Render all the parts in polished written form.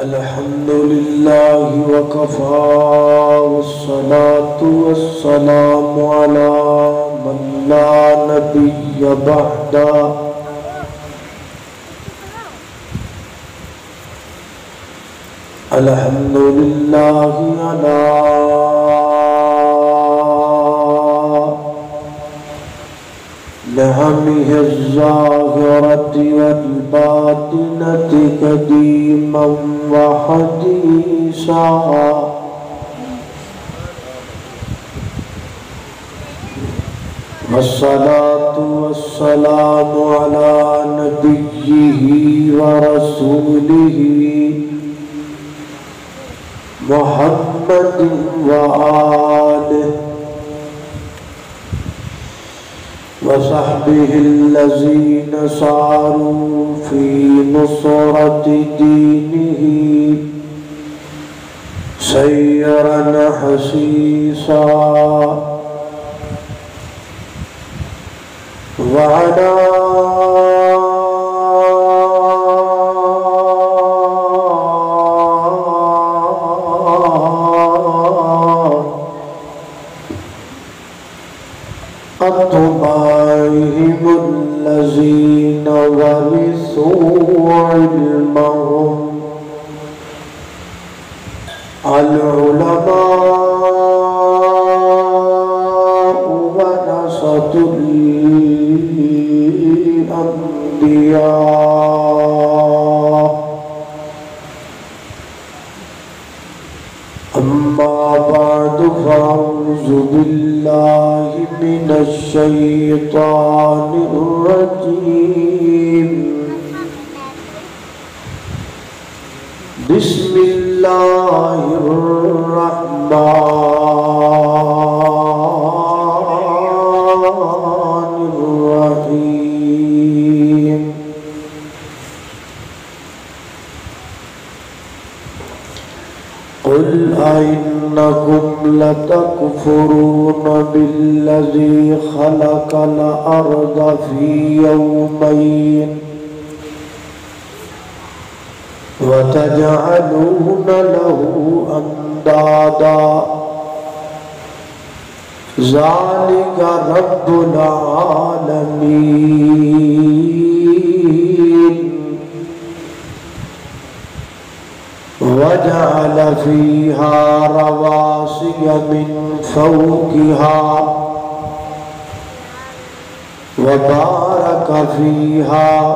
الحمد لله وكفى والصلاة والسلام على من لا نبي بعده الحمد لله على نعمه الظاهرة والباطنة قديما وحديثا والصلاة والسلام على نبيه ورسوله محمد وآله وصحبه الذين ساروا في نصرة دينه سيرا حسيسا وعلى أتباعهم الذين ورثوا علمهم العلماء ورثة الأنبياء أما بعد فأعوذ بالله من الشيطان الرجيم بسم الله الرحمن الرحيم قل أئنكم لتكفرون بالذي خلق الأرض في يومين وتجعلون له أندادا ذلك رب العالمين وجعل فيها رواسي من فوقها وبارك فيها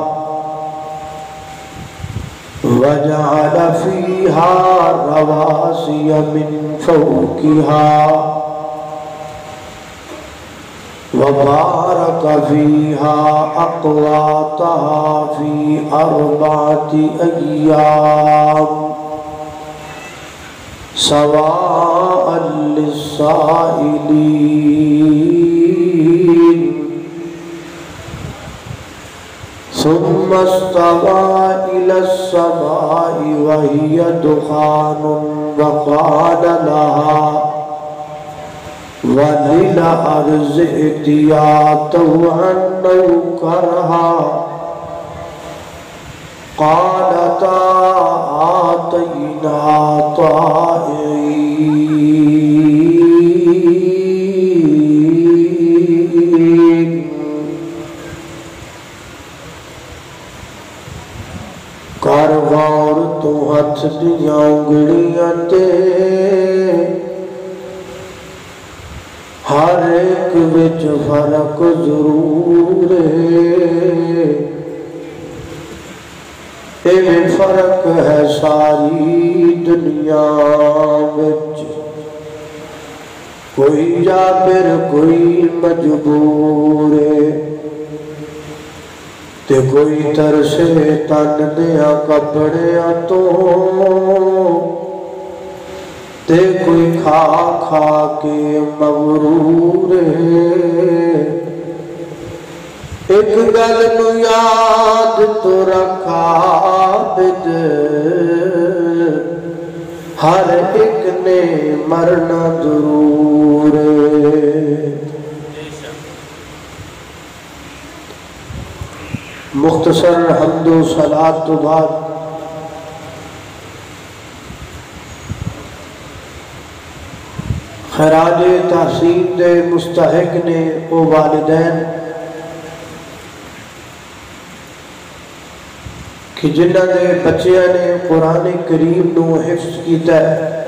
وجعل فيها رواسي من فوقها وبارك فيها أقواتها في 4 أيام سواء للسائلين ثم استوى إلى السماء وهي دخان وقال لها وللأرض ائتيا طوعا أو كرها قالتا آتينا طائعين کر غور تو ہتھ دیاں انگلیاں تے ہر ایک وچ فرق ضرور ہے ایویں فرق ہے ساری دنیا وچ کوئی جابر کوئی مجبور ہے تے کوئی ترسے تن دیا کپڑیاں تو تے کوئی کھا کھا کے مغرور ہے ایک گل نو یاد تو رکھا بد ہر ایک نے مرنا ضرور ہے مختصر حمد و صلاۃ تو بعد خراج تحسین دے مستحق نے او والدین کہ جنہاں دے بچیاں نے قرآن کریم نو حفظ کیتا ہے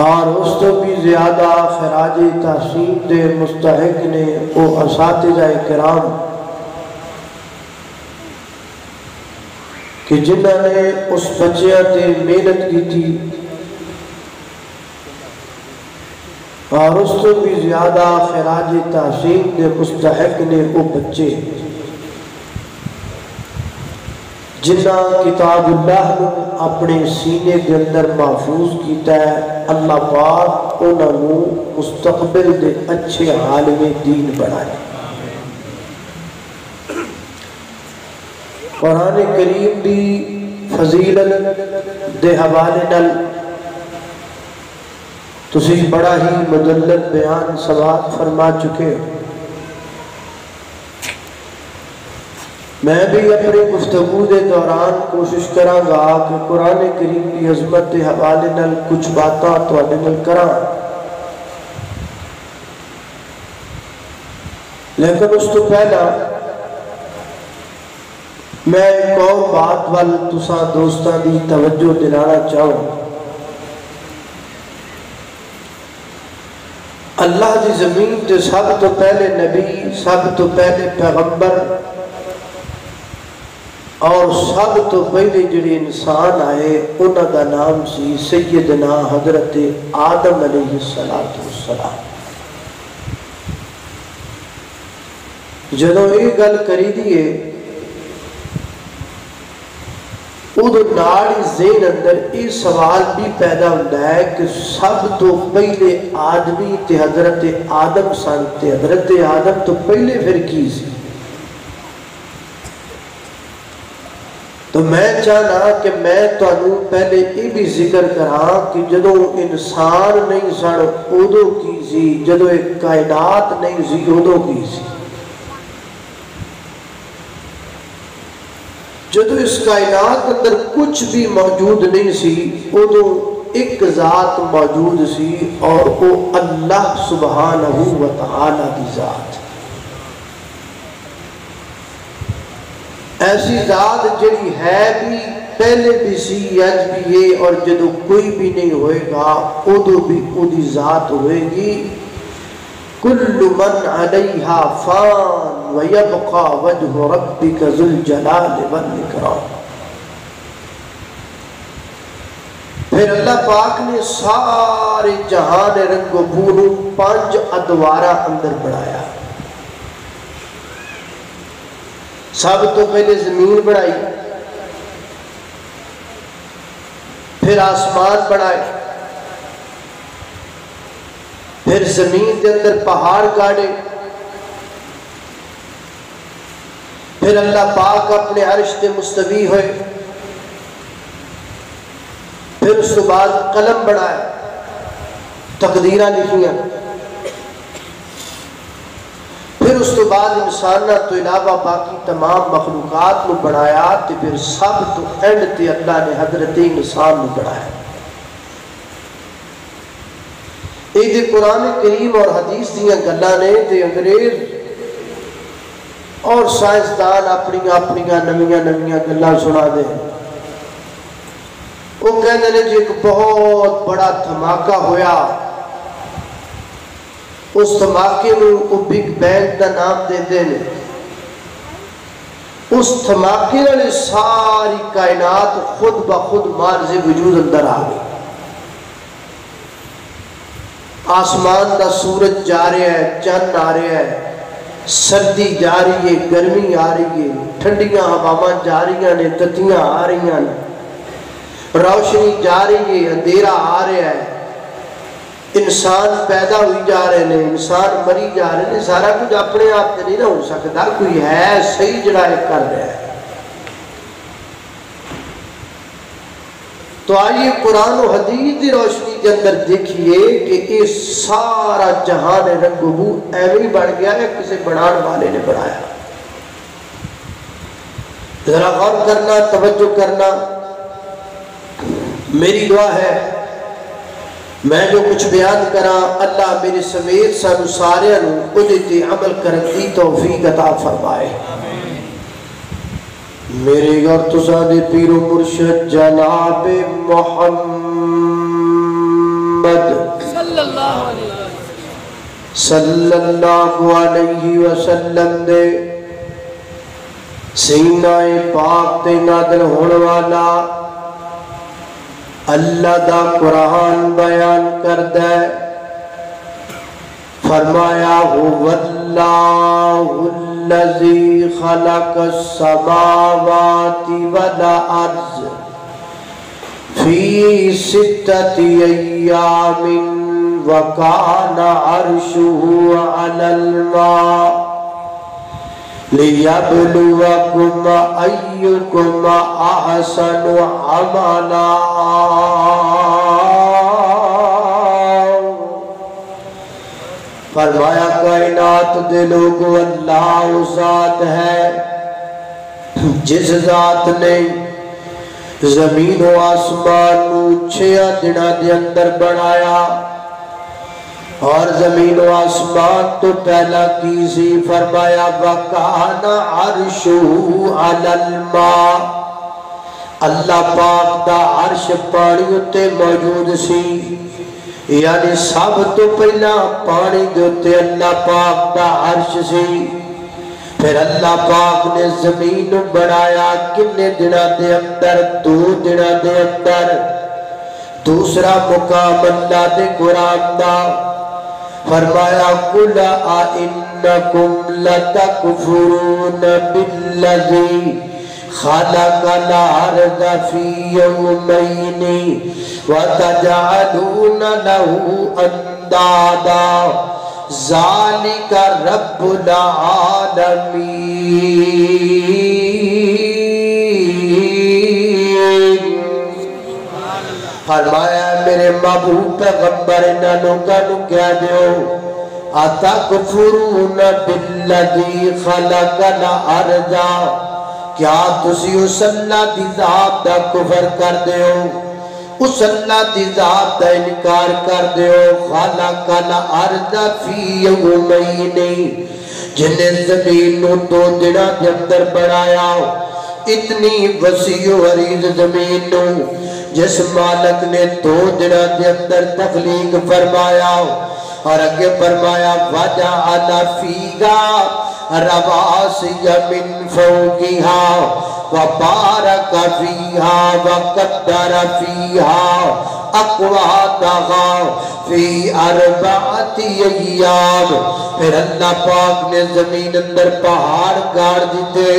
اور اس تو بھی زیادہ خراج تحسین دے مستحق نے او اساتذہ کرام کہ جنہاں نے اس بچیاں تے محنت کی تھی اور اس تو بھی زیادہ خراج تحسین دے مستحق نے وہ بچے جنہاں کتاب اللہ نے اپنے سینے کے اندر محفوظ کیتا ہے، اللہ پاک انہاں نو مستقبل دے اچھے عالم دین بنائے۔ قرآن کریم دی فضیلت دے حوالے نال تسی بڑا ہی مدلل بیان سماعت فرما چکے ہو۔ میں بھی اپنی گفتگو دے دوران کوشش کراں گا کہ قرآن کریم کی عظمت دے حوالے نال کچھ باتاں تواڈے نال کراں، لیکن اس تو پہلا میں ایک اور بات وال تساں دوستاں دی توجہ دلانا چاہوں۔ اللہ دی زمین تے سب تو پہلے نبی، سب تو پہلے پیغمبر اور سب تو پہلے جڑے انسان آئے انہاں دا نام سی سیدنا حضرت آدم علیہ السلام۔ جدوں یہ گل کری دیئے ادھر ناڑی ذہن اندر یہ سوال بھی پیدا ہوتا ہے کہ سب تو پہلے آدمی تے حضرت آدم سن تے حضرت آدم تو پہلے پھر کی سی؟ تو میں چاہنا کہ میں تانوں پہلے یہ بھی ذکر کراں کہ جدوں انسان نہیں سن ادو کی سی، جدوں ایک کائنات نہیں سی ادو کی سی، جدو اس کائنات اندر کچھ بھی موجود نہیں سی ادو ایک ذات موجود سی اور وہ اللہ سبحانہ و تعالی کی ذات، ایسی ذات جڑی ہے بھی پہلے بھی سی اج بھی ہے اور جدو کوئی بھی نہیں ہوئے گا ادو بھی ادی ذات ہوئے گی۔ کل من علیہا فان ویبقى وجہ ربک ذو الجلال والاکرام۔ پھر اللہ پاک نے سارے جہان رنگ و بو 5 ادوارہ اندر بڑھایا۔ سب تو پہلے زمین بڑھائی، پھر آسمان بڑھائے، پھر زمین کے اندر پہاڑ گاڑے، پھر اللہ پاک اپنے عرش تے مستوی ہوئے، پھر اس کے بعد قلم بڑھائے، تقدیرہ لکھیاں، پھر اس کے بعد انسانہ تو علاوہ باقی تمام مخلوقات کو بڑھایا، تے پھر سب تو اینڈ تے اللہ نے حضرت انسان کو بڑھایا۔ یہ قرآن کریم اور حدیث دیاں گلاں نے تے انگریز اور سائنسدان اپنی نمیاں گلاں سنا دے۔ وہ کہتے ہیں جی ایک بہت بڑا دھماکہ ہویا، اس دھماکے میں وہ بگ بینگ کا نام دیتے ہیں۔ اس دھماکے نے ساری کائنات خود بخود مارز وجود اندر آ گئی۔ آسمان کا سورج جا رہا ہے، چند آ رہا ہے، سردی جا رہی ہے، گرمی آ رہی ہے، ٹھنڈیاں ہواواں جا رہی ہیں، تتیاں آ رہی ہیں، روشنی جا رہی ہے، اندھیرا آ رہا ہے، انسان پیدا ہوئی جا رہے ہیں، انسان مری جا رہے ہیں۔ سارا کچھ اپنے آپ سے نہیں نہ ہو سکتا، کوئی ہے صحیح جڑا ہے کر رہا ہے۔ تو آئیے قرآن و حدیث کی روشنی کے اندر دیکھیے کہ یہ سارا جہان رنگ و بو ایویں بڑھ گیا ہے کسی بنان والے نے بنایا۔ ذرا غور کرنا، توجہ کرنا، میری دعا ہے میں جو کچھ بیان کرا اللہ میرے سمیت سانو سارے تے عمل کرن دی توفیق عطا فرمائے. میرے اور تساں دے پیر و مرشد جناب محمد صلی اللہ علیہ وسلم دے سینہ پاک تے نازل ہونے والا اللہ دا قرآن بیان کردہ فرمایا هو اللہ الذی خلق السماوات والارض فی ستۃ ایام وکان عرشہ علی الماء لِيَبْلُوَكُمْ أَيُّكُمْ أَحْسَنُ عَمَلًا. فرمایا کائنات دے لوگو اللہ ذات ہے جس ذات نے زمین و آسمان 6 دنوں دے اندر بنایا اور زمین و آسمان تو پہلا کیسی فرمایا وَكَانَ عَرْشُهُ عَلَى الْمَاءِ. اللہ پاک دا عرش پانی اتے موجود سی یعنی سب تو پہلا پانی دوتے اللہ پاک دا عرش سی. پھر اللہ پاک نے زمین بنایا کنے دنوں دے اندر 2 دنوں دے اندر. دوسرا مقام اللہ دے قرآن دا فرمایا قُلْ أَإِنَّكُمْ لَتَكْفُرُونَ بِالَّذِي خَلَقَ الْأَرْضَ فِي يَوْمَيْنِ وَتَجْعَلُونَ لَهُ أَنْدَادًا ذَلِكَ رَبُّ الْعَالَمِينَ. فرمایا میرے محبوب پیغمبر انہاں لوگاں نو کہہ دیو اتکفرون بالذی خلق الارض. کیا تسی اس اللہ دی ذات دا کفر کر دیو اس اللہ دی ذات دا انکار کر دیو. خلق الارض فی یومین جن نے زمین نو 2 دنوں دے اندر بنایا. اتنی وسیع و عریض زمین نو جس مالک نے 2 دنوں دے اندر تخلیق فرمایا اور اگے فرمایا وَجَعَلَ فِيهَا رَوَاسِيَ مِن فَوْقِهَا وَبَارَكَ فِيهَا وَقَدَّرَ فِيهَا أَقْوَاتَهَا فِي 4 أَيَّامٍ. پھر اللہ پاک نے زمین اندر پہاڑ گاڑ دیتے.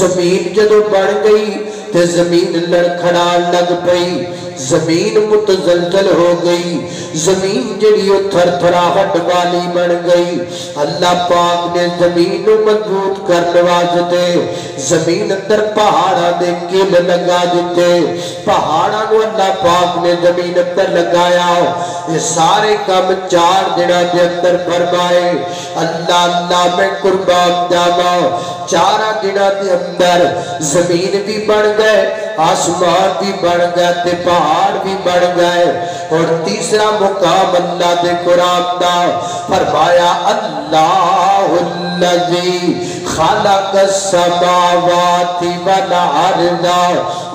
زمین جدو بڑھ گئی تے زمین لڑکھڑان لگ پئی زمین متزلزل ہو گئی زمین جڑی تھر تھراہٹ والی بن گئی. اللہ پاک نے زمین مضبوط کرنے واسطے زمین اندر پہاڑاں دے کل لگا دیتے. پہاڑاں نو اللہ پاک نے زمین اندر لگایا. یہ سارے کام 4 دنوں دے اندر فرمائے. اللہ میں قربان جاواں 4 دنوں دے اندر زمین بھی بن گئے آسمان بھی بن گئے تے پہاڑ بھی بن گئے. اور تیسرا مقام اللہ دے قرآن دا فرمایا اللہ الذی خلق السماوات والارض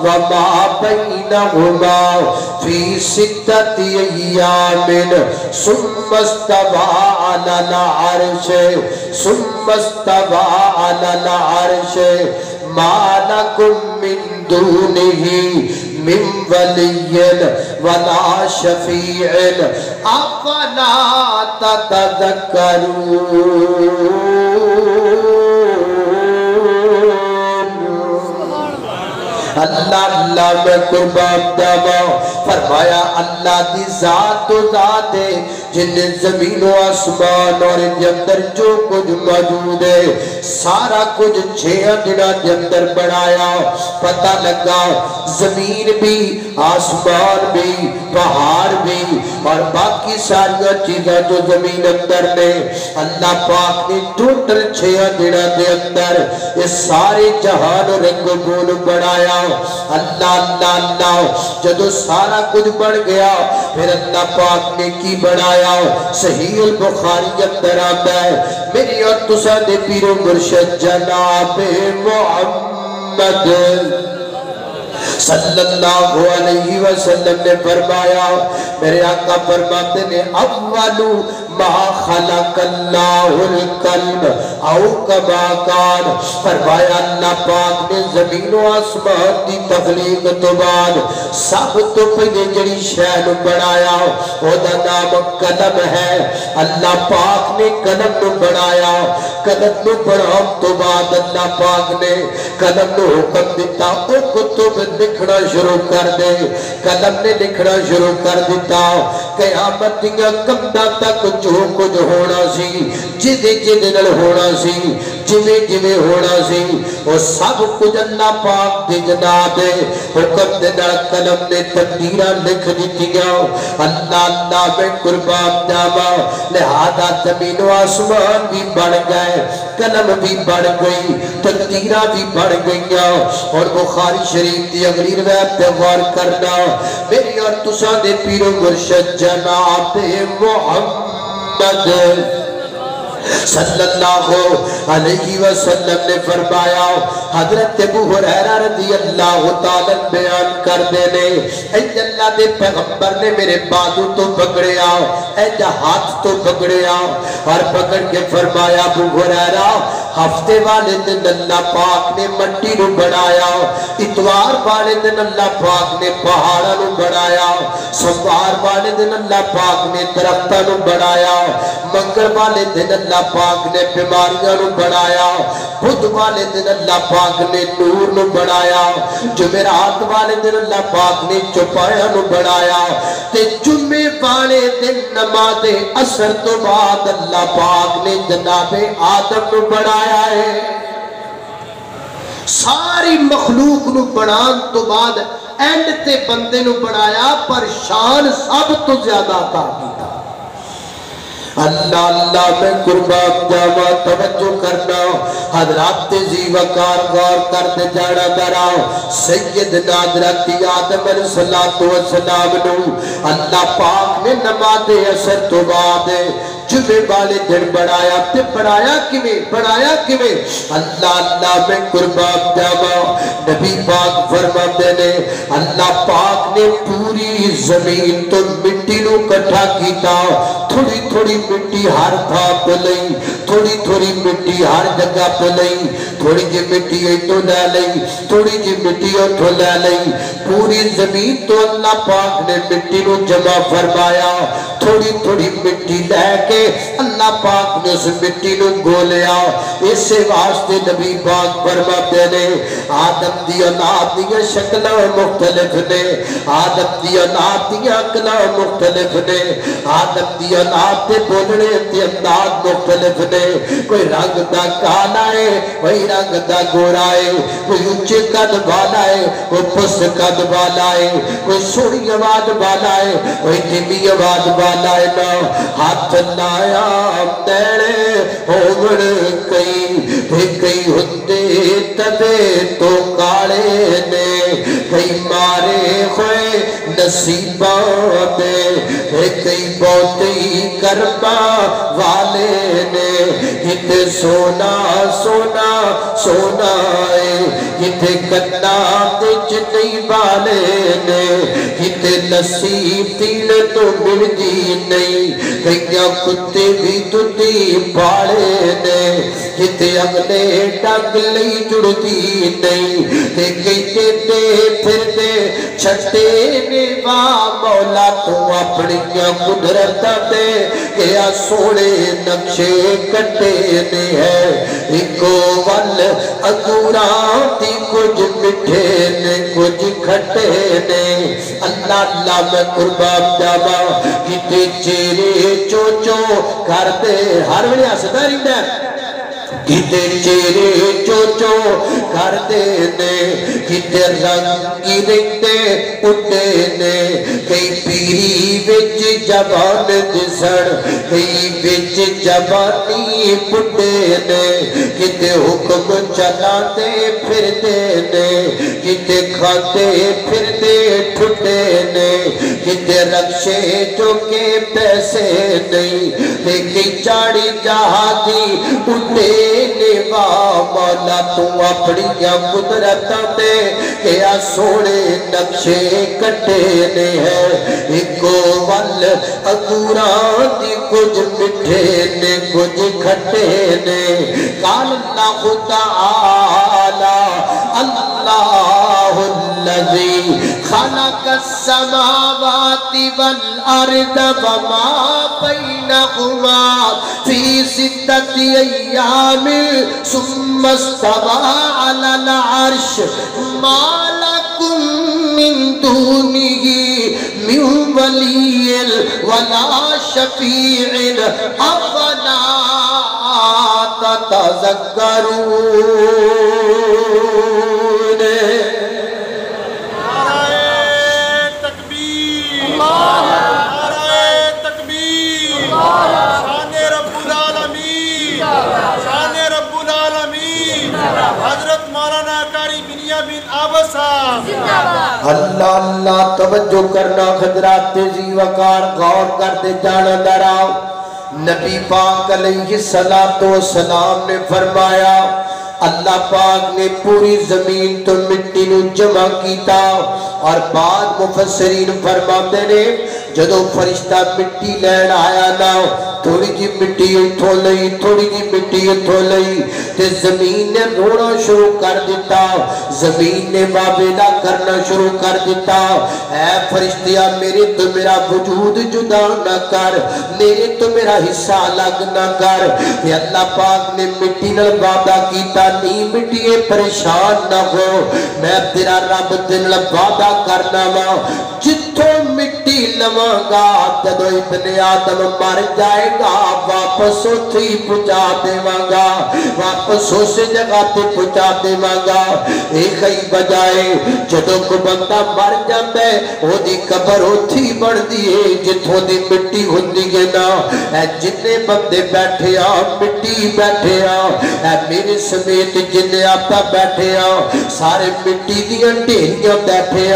وما بینہما فی 6 ایام ثم استوى علی العرش ثم استوى علی العرش ما لکم من دونہ من ولی ولا شفیع افلا تتذکرون. اللہ میں قربان جاواں فرمایا اللہ دی ذات تو ذات ہے جن نے زمین و آسمان اور ان کے اندر جو کچھ موجود ہے سارا کچھ 6 دنوں کے اندر بنایا. پتہ لگا زمین بھی آسمان بھی پہاڑ بھی اور باقی ساری چیزاں جو زمین اندر نے اللہ پاک نے ٹوٹل 6 دنوں دے اندر اس سارے جہان رنگ بول بڑھایا اللہ اللہ اللہ جدو سارا کچھ بڑھ گیا پھر اللہ پاک نے کی بڑھایا صحیح البخاری اندر آتا ہے میری اور تسا دے پیر و مرشد جناب محمد صلی اللہ علیہ وسلم نے فرمایا میرے آقا فرماتے نے اولو ما خلق اللہ القلب او کما کان فرمایا اللہ پاک نے زمین و آسمان دی تخلیق تو بعد سب تو پہلے جڑی شے نو بنایا او دا نام قلم ہے اللہ پاک نے قلم نو بنایا قلم نو بناؤ تو بعد اللہ پاک نے قلم نو حکم دیتا او کتب لکھنا شروع کر دے قلم نے لکھنا شروع کر دیتا قیامت دیاں کمدہ تک جو کچھ ہونا سی جدے جدے نل ہونا سی جوے جوے ہونا سی وہ سب کچھ اللہ پاک دے جناب دے حکم دے نال قلم نے تقدیرہ لکھ دیتیاں اللہ اللہ میں قربان جاوا لہذا زمین و آسمان بھی بڑھ گئے قلم بھی بڑھ گئی تقدیرہ بھی بڑھ گئیاں اور بخاری شریف دی اگلی روایت پہ غور کرنا میری اور تساں دے پیر و مرشد جناب محمد صلی اللہ علیہ وسلم نے فرمایا حضرت ابو ہریرہ رضی اللہ تعالیٰ بیان کر دینے اے اللہ دے پیغمبر نے میرے بازو تو پکڑیا اے ہاتھ تو پکڑیا اور پکڑ کے فرمایا ابو ہریرہ ہفتے والے دن اللہ پاک نے مٹی نو بڑھایا اتوار والے دن اللہ پاک نے پہاڑا نو بڑھایا سوار والے دن اللہ پاک نے درختہ نو بڑھایا منگل والے دن اللہ پاک نے بیماریاں نو بڑھایا بدھ والے دن اللہ پاک نے نور نو بڑھایا جمعرات والے دن اللہ پاک نے چوپایا نو بڑھایا تے جمعے والے دن نماز عصر تو بعد اللہ پاک نے جناب آدم نو بڑھایا ہے ساری مخلوق نو بڑھان تو بعد اینڈ تے بندے نو بڑھایا پر شان سب تو زیادہ عطا کیتا اللہ اللہ میں قربان جاوا توجہ کرنا حضرات زی وقار غور کرتے جانا درا سیدنا حضرت آدم علیہ السلام نو اللہ پاک نے نماز عصر تو بعد جمعے والے دن بڑھایا تے بڑھایا کیویں اللہ اللہ میں قربان جاوا نبی پاک فرماتے نے اللہ پاک نے پوری زمین تو مٹی نو کٹھا کیتا تھوڑی تھوڑی مٹی ہر تھا پہ لئی تھوڑی تھوڑی مٹی ہر جگہ پہ لئی تھوڑی جی مٹی ایتو لے لئی تھوڑی جی مٹی ایتو لے لئی پوری زمین تو اللہ پاک نے مٹی نو جمع فرمایا تھوڑی تھوڑی مٹی لے کے اللہ پاک نے اس مٹی نو گولیا اسے واسطے نبی پاک فرماتے نے آدم دی اولاد دی شکلیں مختلف نے آدم دی اولاد دی عقلاں مختلف نے آدم دی اولاد دے بولنے تے انداز مختلف نے کوئی رنگ دا کالا ہے کوئی رنگ دا گورا ہے کوئی اونچے قد والا ہے کوئی پست قد والا ہے کوئی سوڑی آواز والا ہے کوئی دھیمی آواز والا ہے نا ہاتھ لایا نیڑے ہوگڑ کئی ہندے تدے تو کالے نے کئی مارے ہوئے نصیبان نے کئی بہتی کرما والے نے ہتے سونا سونا سونا ہے ہتے کنا تج نہیں والے نے ہتے نصیب تیل تو ملدی نہیں کئیا کتے بھی دودھی پاڑے نے ہتے اگلے ڈگ لئی جڑتی نہیں تے کہتے دے پھر دے چھٹے نے مولا تو اپنی قدرت دے کیا سوڑے نقشے کٹے نے ہے ایکو ول اگوران دی کچھ مٹھے نے کچھ کھٹے نے اللہ اللہ میں قربان جاوا کتے چیرے چوچو کر دے ہر وڑی ہسدا رہندا کتے چیرے چوچو کر دے نے کتے رنگی رہتے اٹھے نے کئی پیری وچ جوان دسن کئی وچ جوانی بڈھے نے کتے حکم چلاتے پھر دے نے کتے کھاتے پھر دے ٹھٹے نے کتے رکشے جو کے پیسے نہیں لیکن چاڑی جہادی اٹھے نے مولا تو اپنی قدرتاں دے کیا سونے نقشے کٹے نے ہے ایکو ول ادوران دی کچھ مٹھے نے کچھ کھٹے نے قال اللہ تعالی اللہ الذی خلق السماوات والارض وما بینہما فی ستۃ ایام ثم استوى علی العرش ما لکم من دونہ من ولی ولا شفیع افلا تتذکرون اللہ اللہ توجہ کرنا حضرات تیزی وقار غور کرتے جانا دراؤ نبی پاک علیہ السلام نے فرمایا اللہ پاک نے پوری زمین تو مٹی نو جمع کیتا اور بعد مفسرین فرماتے نے جدو فرشتہ مٹی لین آیا نا تھوڑی جی مٹی اتھو لئی تھوڑی جی مٹی اتھو لئی تے زمین نے رونا شروع کر دیتا زمین نے بابیدہ کرنا شروع کر دیتا اے فرشتیاں میرے تو میرا وجود جدا نہ کر میرے تو میرا حصہ الگ نہ کر کہ اللہ پاک نے مٹی نل وعدہ کیتا نہیں مٹی پریشان نہ ہو میں تیرا رب دل وعدہ کرنا وا جتھوں مٹی لواں گا جدو ابن آدم مر جائے گا واپس اتھی پہنچا دیواں گا واپس اس جگہ تے پہنچا دیواں گا ایک ہی بجائے جدو کو بندہ مر جاتا ہے وہ دی قبر اتھی بڑھ دیئے جتھوں دی مٹی ہوندی ہے نا اے جتنے بندے بیٹھے مٹی بیٹھے اے میرے سمیت جنہیں آپا بیٹھے سارے مٹی دیاں ڈھیریاں بیٹھے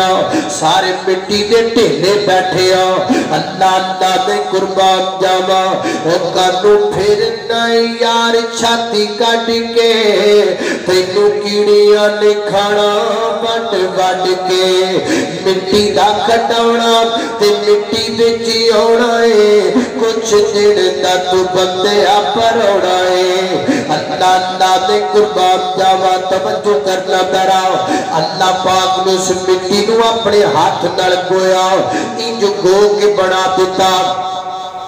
سارے مٹی دے ڈھیلے بیٹھے اللہ اللہ دے قربان جاوا او کانو پھر نہیں یار چھاتی کٹ کے تینو کیڑیاں نے کھانا بٹ بٹ کے مٹی دا کھٹاونا تے مٹی بچی ہونا ہے کچھ دن دا تو بندے پر ہونا ہے اللہ اللہ دے قربان جاوا توجہ کرنا درا اللہ پاک نے اس مٹی نو اپنے ہاتھ نال گویا انج گو کے بنا دیتا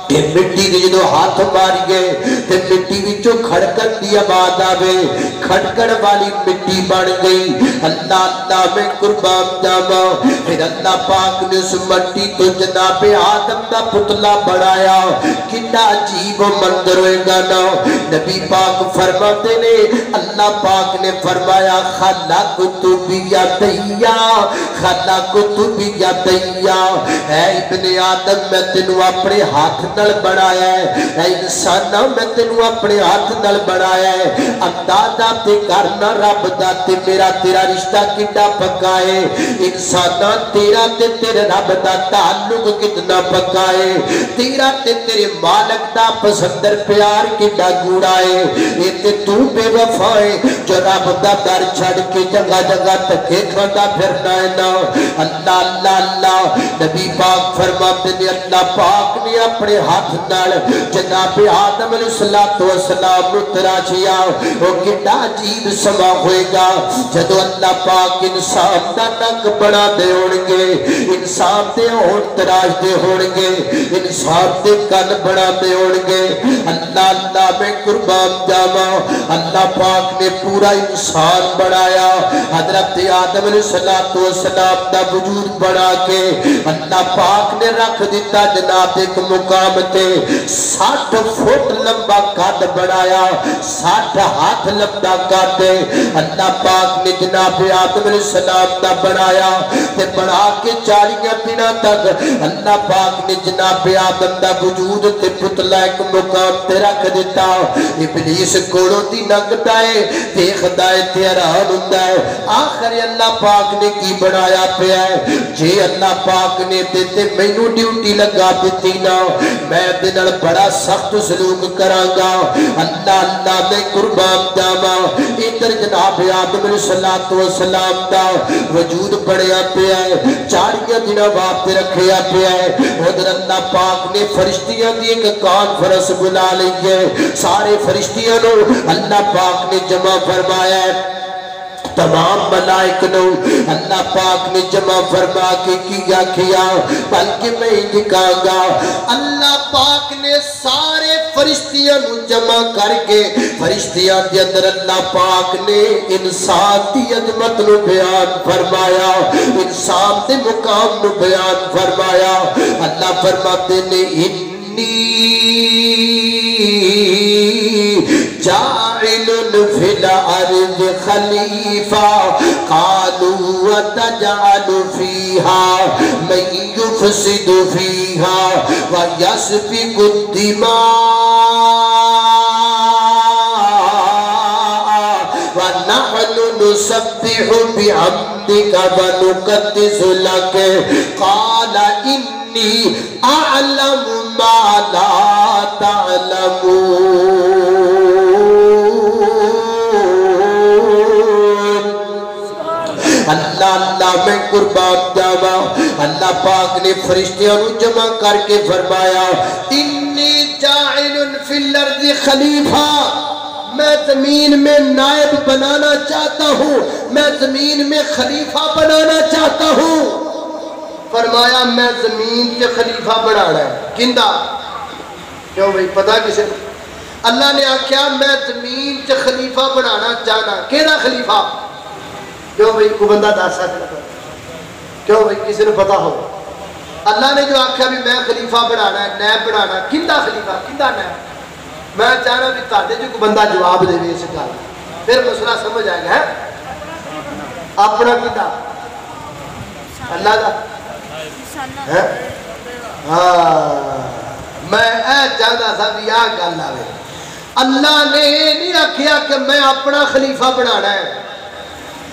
کہ مٹی دی جدو ہاتھ ماری گئے تے مٹی وچوں کھڑکن دی آواز آوے کھڑکن والی مٹی بن گئی اللہ اللہ میں قربان جاواں پھر اللہ پاک نے اس مٹی تو جناب آدم دا پتلا بنایا کتنا عجیب منظر ہوئے گا نا نبی پاک فرماتے نے اللہ پاک نے فرمایا خلقت بیدیا خلقت بیدیا اے ابن آدم میں تینوں اپنے ہاتھ نل بڑھایا ہے اے انسانہ میں تینوں اپنے ہاتھ نل بڑھایا ہے اندازہ تے کرنا رب دا تے میرا تیرا رشتہ کتنا پکا ہے انسانہ تیرا تے تیرے رب دا تعلق کتنا پکا ہے تیرا تے تیرے مالک دا پسندر پیار کتنا گوڑا ہے یہ تے تو بے وفا ہے جو رب دا در چھڑ کے جگہ جگہ تکے کھانا پھرنا ہے نا اللہ اللہ اللہ نبی پاک فرماتے نے اللہ پاک نے اپنے ہاتھ نال جناب آدم علیہ السلام تراشیا وہ کتنا عجیب سما ہوئے گا جدو اللہ پاک انسان دا نک بنا دے ہونگے انسان دے ہون تراش دے ہونگے انسان دے کن بنا دے ہونگے اللہ اللہ میں قربان جاواں اللہ پاک نے پورا انسان بنایا حضرت آدم علیہ السلام دا وجود بنا کے اللہ پاک نے رکھ دیتا جناب ایک مقام مقام تے 60 فٹ لمبا قد بنایا 60 ہاتھ لمبا قد اللہ پاک نے جناب آدم علیہ السلام دا بنایا تے بنا کے 40 دنوں تک اللہ پاک نے جناب آدم دا وجود تے پتلا ایک مقام تے رکھ دیتا ابلیس کولوں دی لنگدا ہے دیکھدا ہے تے حیران ہوندا ہے آخر اللہ پاک نے کی بنایا پیا ہے جے اللہ پاک نے تے مینوں ڈیوٹی لگا دتی نا میں دے نال بڑا سخت سلوک کراں گا اللہ میں قربان جاواں ادھر جناب آدم علیہ السلام دا وجود بڑھیا پیا ہے 40 دنوں بعد رکھیا پیا ہے ادھر اللہ پاک نے فرشتیاں دی ایک کانفرنس بلا لی ہے سارے فرشتیاں نو اللہ پاک نے جمع فرمایا ہے تمام ملائک نو اللہ پاک نے جمع فرما کے کیا بلکہ میں ہی دکھاں گا اللہ پاک نے سارے فرشتیاں نو جمع کر کے فرشتیاں دے اندر اللہ پاک نے انسان دی عظمت نو بیان فرمایا انسان دے مقام نو بیان فرمایا اللہ فرماتے نے جاعل فی الارض خلیفہ قالوا وتجعل فیہا من یفسد فیہا ویسفک الدماء ونحن نسبح بحمدک ونقدس لک قال انی اعلم ما لا تعلمون اللہ میں قربان جاواں اللہ پاک نے فرشتیاں نو جمع کر کے فرمایا انی جاعل فی الارض خلیفہ میں زمین میں نائب بنانا چاہتا ہوں میں زمین میں خلیفہ بنانا چاہتا ہوں فرمایا میں زمین کے خلیفہ بنانا ہے کندہ کیوں بھئی پتہ کسے اللہ نے آکھیا میں زمین کے خلیفہ بنانا چاہنا کیڑا خلیفہ کیوں بھئی کو بندہ دس سکتا کیوں بھئی کسی نے پتا ہو اللہ نے جو آکھیا بھی میں خلیفہ بنانا ہے نیب بنانا ہے کندہ خلیفہ کندہ نیب میں چاہنا بھی تاڑے جو کو بندہ جواب دے بھی سکا پھر مسئلہ سمجھ آئے گا ہے اپنا کندہ اللہ دا میں اے چاہتا تھا بھی آ گل آوے اللہ نے نہیں آکھیا کہ میں اپنا خلیفہ بنانا ہے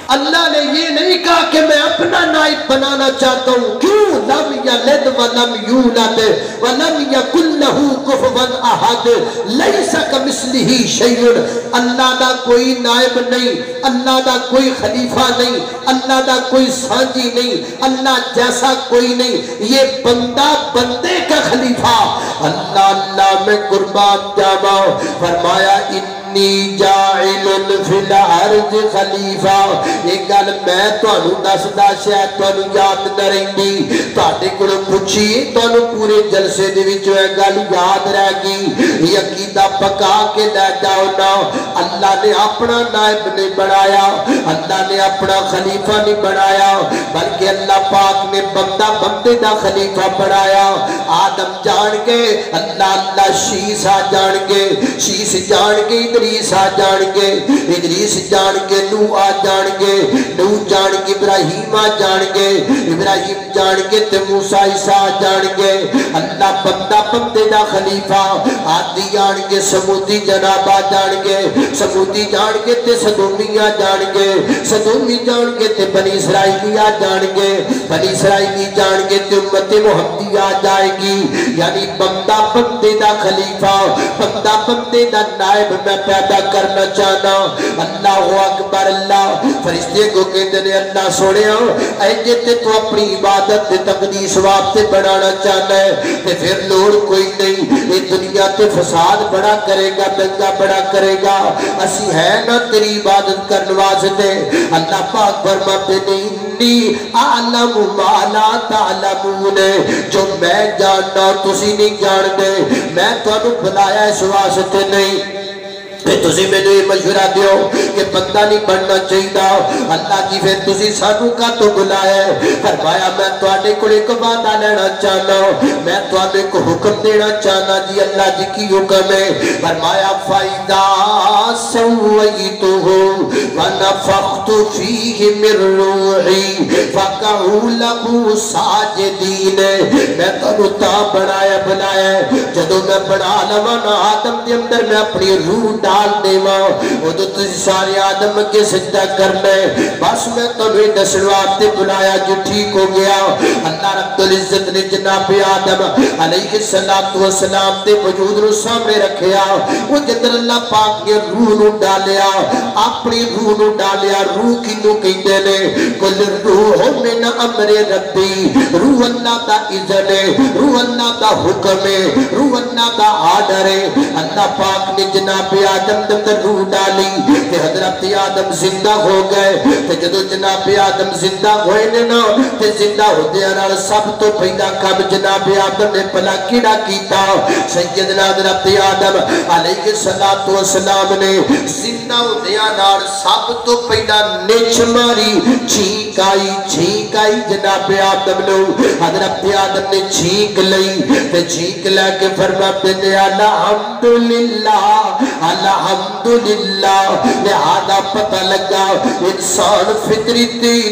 اللہ نے یہ نہیں کہا کہ میں اپنا نائب بنانا چاہتا ہوں کیوں لم یلد ولم یولد ولم یکن لہ کفوا احد لیس کمثلہ شیء اللہ دا کوئی نائب نہیں اللہ دا کوئی خلیفہ نہیں اللہ دا کوئی سانجی نہیں اللہ جیسا کوئی نہیں یہ بندہ بندے کا خلیفہ اللہ میں قربان جاواں فرمایا انی جاعل فی الارض خلیفہ ایک گل میں تانوں دسدا شاید تانوں یاد نہ رہندی تہاڈے کول پوچھی تانوں پورے جلسے دے وچ اے گل یاد رہ گئی یہ عقیدہ پکا کے لے جاؤ نا اللہ نے اپنا نائب نہیں بنایا اللہ نے اپنا خلیفہ نہیں بنایا بلکہ اللہ پاک نے بندہ بندے دا خلیفہ بنایا آدم جان کے اللہ شیس آ جان کے شیس جان کے ادریس آ جان کے ادریس جان کے نوح آ جان کے نوح جان کے ابراہیم آ جان کے ابراہیم جان کے تے موسیٰ عیسیٰ آ جان کے اللہ بندہ بندے دا خلیفہ آدھی جان کے سمودی جناب آ جان کے سمودی جان کے تے صدومی آ جان کے صدومی جان کے تے بنی اسرائیلی آ جان کے بنی اسرائیلی جان کے تے امت محمدی آ جائے گی یعنی بندہ بندے دا خلیفہ بندہ بندے دا نائب میں پیدا کرنا چاہنا اللہ اکبر اللہ فرشتے کو کہتے ہیں اللہ سوڑے اے جتے تو اپنی عبادت تے تقدیس واسطے بنانا چاہنا ہے تے پھر لوڑ کوئی نہیں یہ دنیا تے فساد بڑا کرے گا دنگا بڑا کرے گا اسی ہے نا تیری عبادت کرنے واسطے اللہ پاک فرماتے نہیں اعلم ما لا تعلمون جو میں جاننا تسی نہیں جان دے میں تو بلایا اس واسطے نہیں پھر تسی میں نے مشورہ دیو کہ بندہ نہیں بننا چاہیے اللہ کی پھر تسی سانو کا تو بلایا ہے فرمایا میں تواڈے کول ایک وعدہ لینا چاہنا میں تواڈے کو حکم دینا چاہنا جی اللہ جی کی حکم ہے فرمایا فَإِذَا سَوَّيْتُهُ وَنَفَخْتُ فِيهِ مِن رُوحِي فَقَعُوا لَهُ سَاجِدِينَ میں تانوں تا بنایا جدوں میں بنا لواں آدم دے اندر میں اپنی روح ڈال دیواں ادو تسی سارے آدم کے سجدہ کرنا ہے بس میں تمہیں دسن واسطے بلایا جو ٹھیک ہو گیا اللہ رب العزت نے جناب آدم علیہ السلام تے وجود نو سامنے رکھیا وہ جندر اللہ پاک نے روح نو ڈالیا اپنی روح نو ڈالیا روح کینو کہندے نے کل روح من امر ربی روح اللہ دا اذن ہے روح اللہ دا حکم ہے روح اللہ دا آرڈر ہے اللہ پاک نے جناب آدم دندر روح ڈالی کہ حضرت آدم زندہ ہو گئے کہ جدو جناب آدم زندہ ہوئے نا کہ زندہ ہو دیا نال سب تو پہلا کام جناب آدم نے پلا کیڑا کیتا سیدنا حضرت آدم علیہ السلام نے زندہ ہو دیا نال سب تو پہلا نچ ماری چھینک آئی جناب آدم نو حضرت آدم نے چھینک لئی کہ چھینک لے کے فرما دینے الحمدللہ الحمدللہ لہذا پتہ لگا انسان فطری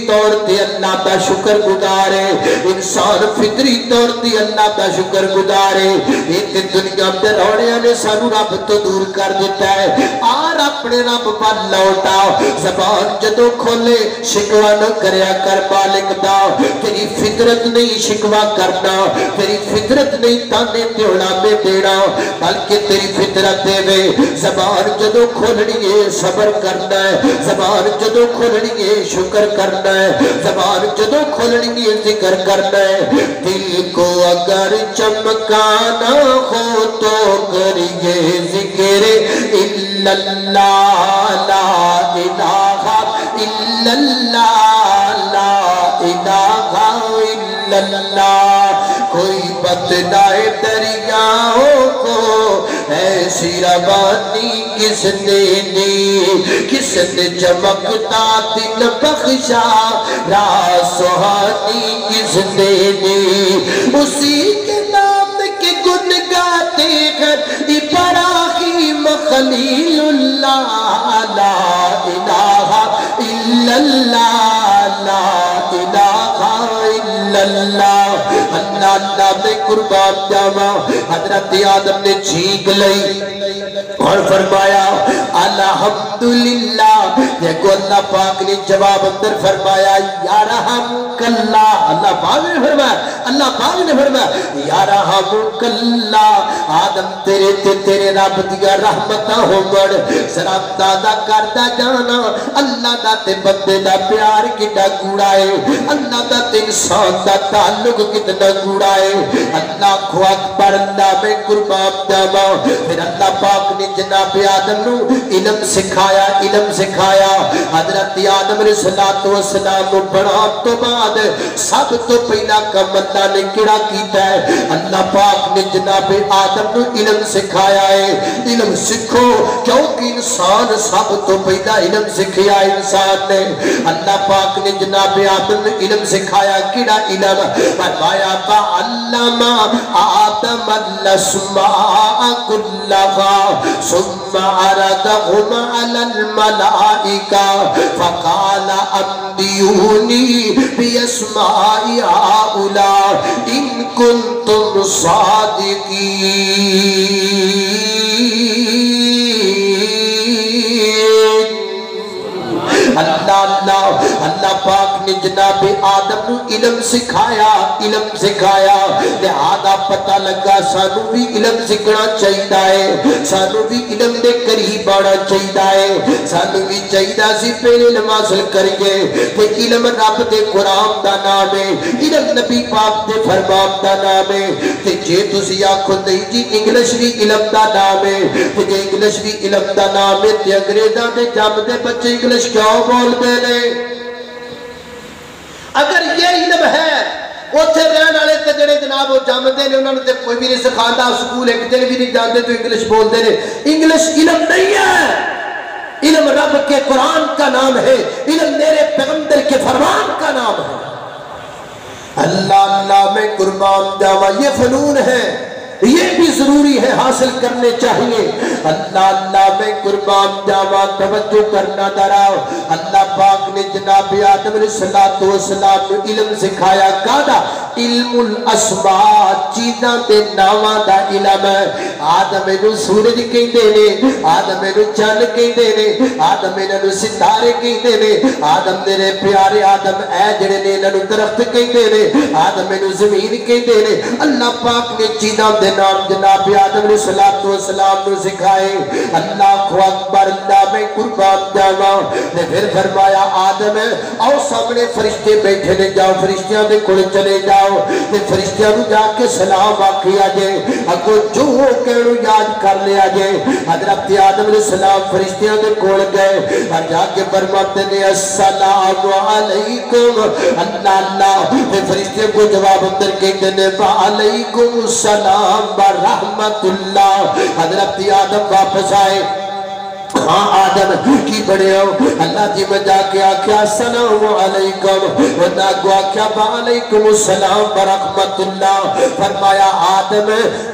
طور تے اللہ دا شکر گزارے انسان فطری طور تے اللہ دا شکر گزارے ایک دنیا میں روڑیاں نے سانو رب تو دور کر دیتا ہے آر اپنے رب پر لوٹا زبان جدو کھولے شکوہ نہ کریا کر مالک دا تیری فطرت نہیں شکوہ کرنا تیری فطرت نہیں تانے تیوڑا میں دینا بلکہ تیری فطرت دے وے زبان جدو کھولنی ہے صبر کرنا ہے زبان جدو کھولنی ہے شکر کرنا ہے زبان جدو کھولنی ہے ذکر کرنا ہے دل کو اگر چمکانا ہو تو کریے ذکر اللہ لا الہ الا اللہ لا الہ الا اللہ کوئی بتلائے دریاؤں کو ایسی روانی کس نے دی کس نے چمکتا دل بخشا راز سہانی کس نے دی اسی کے نام کے گن گاتے ہیں ابراہیم خلیل اللہ لا الہ الا اللہ لا الہ الا اللہ اللہ میں قربان جاوا حضرت آدم نے چھینک لئی اور فرمایا الحمدللہ دیکھو اللہ پاک نے جواب اندر فرمایا یا رحمک اللہ اللہ پاک نے فرمایا یا رحمک اللہ آدم تیرے رب دیا رحمتہ ہو مڑ ذرا دادا کرتا جانا اللہ دا تے بندے دا پیار کتنا گوڑا ہے اللہ دا تے انسان دا تعلق کتنا گوڑا ہے اللہ کو اکبر اللہ میں قربان جاوا پھر اللہ پاک نے جناب آدم نو علم سکھایا حضرت آدم علیہ السلام کو بڑھا تو بعد سب تو پہلا کم اللہ نے کڑا کیتا ہے اللہ پاک نے جناب آدم نو علم سکھایا ہے علم سکھو کیونکہ انسان سب تو پہلا علم سکھیا انسان نے اللہ پاک نے جناب آدم نے علم سکھایا کڑا علم فرمایا فعلم آدم الاسماء كلها ثم عرضهم على الملائكة فقال أنبئوني بأسماء هؤلاء إن كنتم صادقين اللہ پاک نے جناب آدم نو علم سکھایا لہذا پتہ لگا سانو بھی علم سکھنا چاہیے سانو بھی علم دے قریب آنا چاہیے سانو بھی چاہیے سی پہلے علم حاصل کریے کہ علم رب دے قرآن دا نام ہے علم نبی پاک دے فرمان دا نام ہے کہ جے تسی آکھو نہیں جی انگلش بھی علم دا نام ہے کہ جے انگلش بھی علم دا نام ہے تے انگریزاں دے جم دے بچے انگلش کیوں بول دے نے اگر یہ علم ہے اوتھے رہن والے تے جڑے جناب وہ جامدے نے انہوں نے کوئی بھی نہیں سکھاتا سکول ایک دن بھی نہیں جانتے تو انگلش بولتے ہیں انگلش علم نہیں ہے علم رب کے قرآن کا نام ہے علم میرے پیغمبر کے فرمان کا نام ہے اللہ اللہ میں قربان جاوا یہ فنون ہے یہ بھی ضروری ہے حاصل کرنے چاہیے اللہ اللہ میں قربان جاوا توجہ کرنا دراؤ اللہ پاک نے جناب آدم علیہ السلام کو علم سکھایا کہا علم الاسماء چیزاں دے ناماں دا علم ہے آدم نو سورج کہندے نے آدم نو چند کہندے نے آدم نو ستارے کہندے نے آدم میرے پیارے آدم اے جڑے نے انہاں نو درخت کہندے نے آدم نو زمین کہندے نے اللہ پاک نے چیزاں دے نام جناب آدم علیہ السلام نو سکھائے اللہ اکبر اللہ میں قربان جاواں نے پھر فرمایا آدم آؤ سامنے فرشتے بیٹھے نے جاؤ فرشتیاں دے کول چلے جاؤ تے فرشتیاں نو جا کے سلام آکھیا جے اگو جو کہنو یاد کر لیا جے حضرت آدم علیہ السلام فرشتیاں دے کول گئے اور جا کے فرماتے نے السلام علیکم اللہ اللہ تے فرشتیاں کو جواب اندر کہتے نے وعلیکم السلام ورحمت اللہ حضرت آدم واپس آئے ہاں آدم کی بڑے ہو اللہ جی میں جا کے آکھیا السلام علیکم ورنہ کو آکھیا وعلیکم السلام ورحمت اللہ فرمایا آدم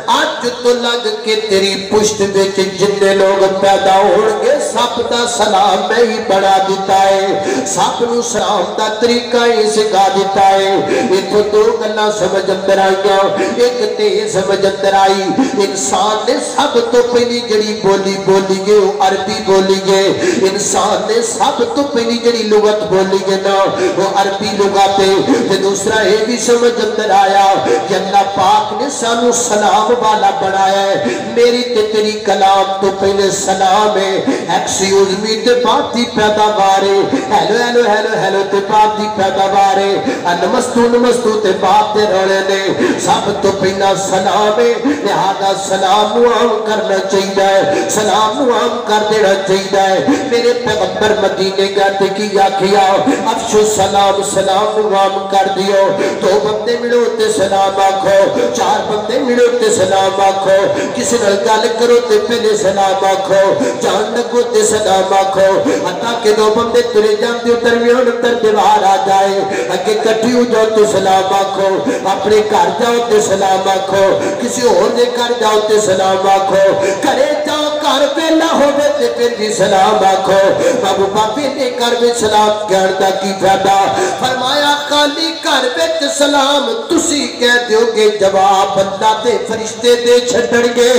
آج تو لگ کے تیری پشت بیچ جننے لوگ پیدا ہونگے سب دا سلام میں ہی بڑھا دیتا ہے سب نو سلام دا طریقہ ہی سکھا دیتا ہے یہ تو دو گلہ سمجھ اندر آئیاں ایک تے سمجھ اندر آئی انسان نے سب تو پہلی جڑی بولی گے عربی بولی گے انسان نے سب تو پہلی جڑی لغت بولی گے نا وہ عربی لغت ہے دوسرا یہ بھی سمجھ اندر آیا کہ اللہ پاک نے سانو سلام والا بنایا ہے میری تے تیری کلام تو پہلے سلام ہے ایکسیوز می تے بعد دی پیداوار ہے ہیلو ہیلو ہیلو ہیلو تے بعد دی پیداوار ہے نمستو تے بعد دے روڑے نے سب تو پہلا سلام ہے لہذا سلام عام کرنا چاہیے سلام عام کر دینا چاہیے میرے پیغمبر مدینے گاتے کی آکھیا افشو سلام سلام عام کر دیو دو بندے ملو تے سلام آکھو چار بندے ملو تے سلام آکھو کسی نل گل کرو تے پہلے سلام آکھو جان لگو تے سلام آکھو حتیٰ کہ دو بندے تلے جان دیو درمیان اندر دیوار آ جائے اگے کٹھی ہو جاؤ تو سلام آکھو اپنے گھر جاؤ تے سلام آکھو کسی اور دے گھر جاؤ تے سلام آکھو کرے جاؤ گھر ویلا ہوے تے پھر بھی سلام آکھو بابو باپی نے گھر وچ سلام کہن دا کی فائدہ فرمایا خالی گھر وچ سلام تسی کہہ دیو گے جواب اللہ تے فرشتے دے چھڈن گے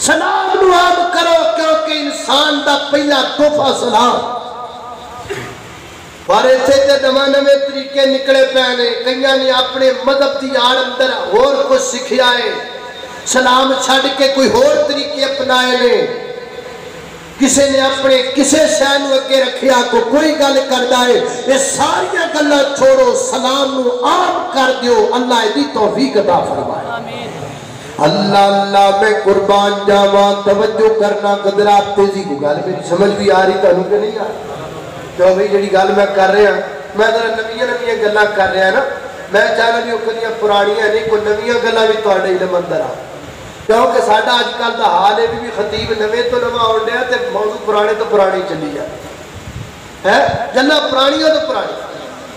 سلام نو عام کرو کیونکہ انسان دا پہلا تحفہ سلام اور ایتھے تے نوے طریقے نکلے پہنے کئیاں نے اپنے مذہب دی آڑ اندر اور کچھ سکھیا ہے سلام چھڑ کے کوئی اور طریقے اپنائے نے کسے نے اپنے کسے شہنو اگے رکھیا کو کوئی گل کردہ ہے یہ ساری گلہ چھوڑو سلام نو عام کر دیو اللہ دی توفیق عطا فرمائے اللہ اللہ میں قربان جاواں توجہ کرنا قدر آپ تیزی کو گل میری سمجھ بھی آ رہی تانوں کہ نہیں آ رہی جو بھی جڑی گل میں کر رہا میں ذرا نویاں گلاں کر رہا نا میں چاہنا بھی کدیاں پرانیاں نہیں کوئی نویاں گلاں بھی تہاڈے علم اندر آ کیونکہ ساڈا اج کل دا حال ہے بھی خطیب نویں تو نواں آن ڈیا تے موضوع پرانے تو پرانی چلی جائے ہے گلاں پرانیاں تو پرانی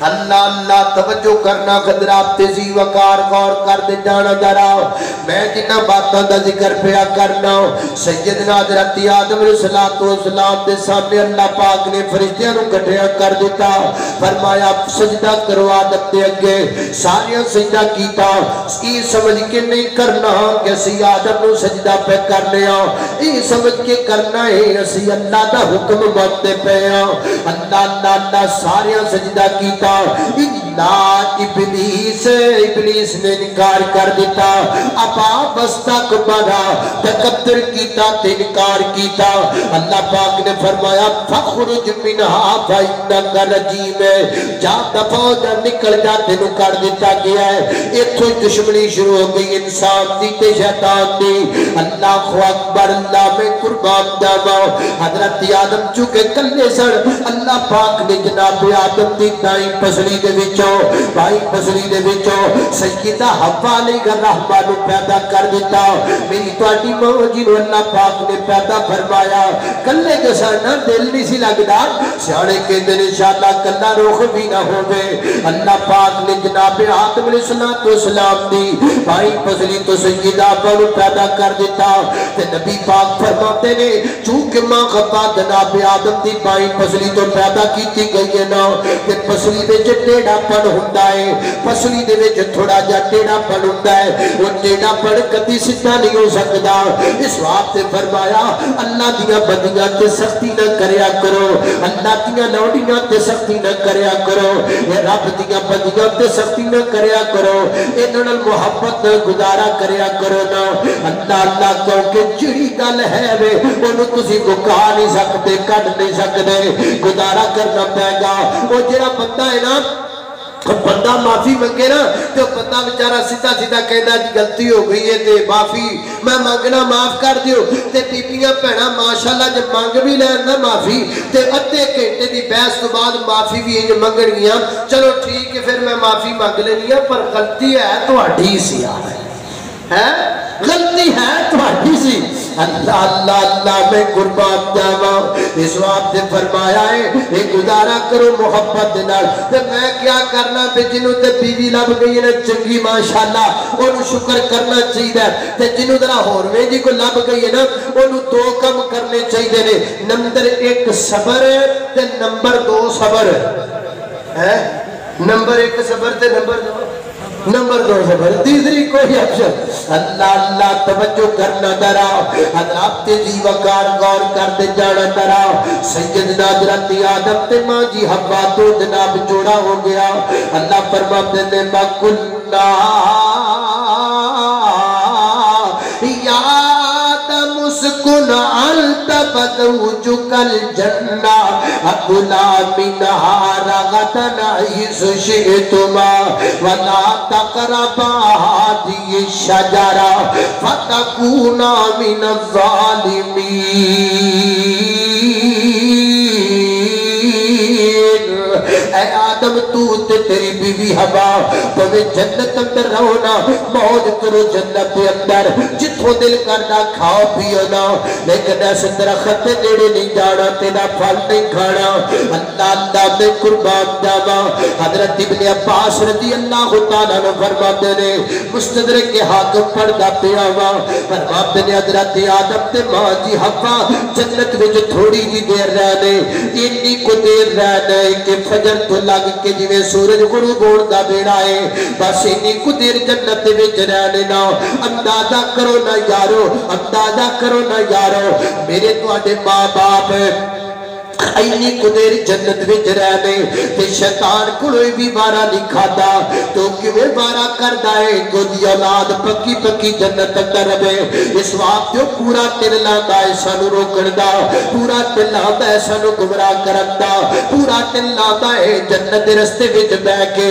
اللہ اللہ توجہ کرنا قدر آپ تیزی وقار غور کر دے جانا جراؤ میں جنہ باتاں دا ذکر پیا کرنا سیدنا حضرت آدم علیہ السلام دے سامنے اللہ پاک نے فرشتیاں نو کٹھیا کر دیتا فرمایا سجدہ کرو آدم دے اگے ساریاں سجدہ کیتا یہ سمجھ کے نہیں کرنا کہ اسی آدم نو سجدہ پہ کرنے یہ سمجھ کے کرنا ہے اسی اللہ دا حکم مانتے پہ اللہ اللہ ساریاں سجدہ کیتا ابلیس نے انکار کر دیتا ابا بستکبرا تکبر کیتا تے انکار کیتا اللہ پاک نے فرمایا فخرج منہا فإنک رجیم جا دفعہ جا نکل جا تینو کر دیتا گیا ہے ایتھوں دشمنی شروع ہو گئی انسان دی تے شیطان دی اللہ اکبر اللہ میں قربان جاواں حضرت آدم چونکہ کلے سن اللہ پاک نے جناب آدم دی دائیں پسلی دے وچوں بائی پسلی دے وچوں سیدہ حوا علیہ الرحمہ نو پیدا کر دیتا میری تواڈی ماں جی نو اللہ پاک نے پیدا فرمایا کلے جیسا نہ دل نہیں سی لگدا سیاڑے کہندے نے انشاءاللہ کلا روح بھی نہ ہوے اللہ پاک نے جناب آدم علیہ السلام دی بائی پسلی تو سیدہ حوا نو پیدا کر دیتا تے نبی پاک فرماتے نے چونکہ ماں خطا جناب آدم دی بائی پسلی تو پیدا کیتی گئی ہے نا تے پسلی دے جو ٹیڑا پڑ ہوندہ ہے پسلی دے جو تھوڑا جا ٹیڑا پڑ ہوندہ ہے وہ ٹیڑا پڑ کدی سدھا نہیں ہو سکتا اس وقت سے فرمایا اللہ دیا بدیاں تے سختی نہ کریا کرو اللہ دیا لوڑیاں تے سختی نہ کریا کرو اے رب دیا بدیاں تے سختی نہ کریا کرو انہوں محبت نہ گزارا کریا کرو نا اللہ کیونکہ جڑی گل ہے وے انہوں تسی مکا نہیں سکتے کٹ نہیں سکتے گزارا کرنا پائے گا وہ جڑا بندہ ہے نا بندہ معافی منگے نا تو بندہ بیچارہ سیدھا سیدھا کہنا جی غلطی ہو گئی ہے تے معافی میں مانگنا معاف کر دیو تے بیبیاں بہنا ماشاءاللہ جب مانگ بھی لین نا معافی تے ادھے گھنٹے دی بحث تو بعد معافی بھی انج منگن گیا چلو ٹھیک ہے پھر میں معافی مانگ لینی ہے پر غلطی ہے تو ہٹی سی آ ہے غلطی ہے تو ہٹی سی اللہ میں قربان جاواں اس وقت سے فرمایا ہے یہ گزارا کرو محبت نال تے میں کیا کرنا پہ جنہوں تے بیوی لب گئی ہے چنگی ماشاءاللہ انہوں شکر کرنا چاہیے تے جنہوں ذرا ہورمیں جی کو لب گئی ہے نا انہوں دو کم کرنے چاہیے نے نمبر 1 صبر تے نمبر 2 صبر ہے نمبر 1 صبر تے نمبر 2 صبر تیسری کوئی آپشن اللہ توجہ کرنا درا حضرات تیزی وقار غور کرتے جانا درا سیدنا حضرت آدم تے ماں جی حوا تو جناب جوڑا ہو گیا اللہ فرماتے نے مَكُلْنَا یا آدم اسکن انت بزوجک الجنہ اکلا منہا رغدن حیث شئتما ولا تقربا هذه الشجرة فتكونا من الظالمين اے آدم تو تیری بیوی حوا تمہیں جنت اندر رہونا موج کرو جنت اندر جتوں دل کرنا کھاؤ پیو نا لیکن ایسے درخت نیڑے نہیں جانا تیرا پھل نہیں کھانا اللہ میں قربان جاواں حضرت ابن عباس رضی اللہ تعالیٰ نے فرماتے نے مستدرک کے حاکم پڑھدا پیا وا فرماتے نے حضرت آدم تے ماں جی حوا جنت وچ تھوڑی جی دیر رہنے اتنی کو دیر رہنے کہ فجر تو لگ کے جویں سورج غروب ہون دا بیڑا ہے بس اتنی کو دیر جنت وچ رہنے نا اندازہ کرو نا یارو اندازہ کرو نا یارو میرے تواڈے ماں باپ اینی قدر جنت وچ رہنے تے شیطان کوئی بھی بارا نہیں کھاتا تو کیویں بارا کردا ہے کہ دی اولاد پکی پکی جنت اندر رہے اس وقت جو پورا دل لاندا ہے سانو روکن دا پورا دل لاندا ہے سانو گمراہ کرن دا پورا دل لاندا ہے جنت دے رستے وچ بیٹھ کے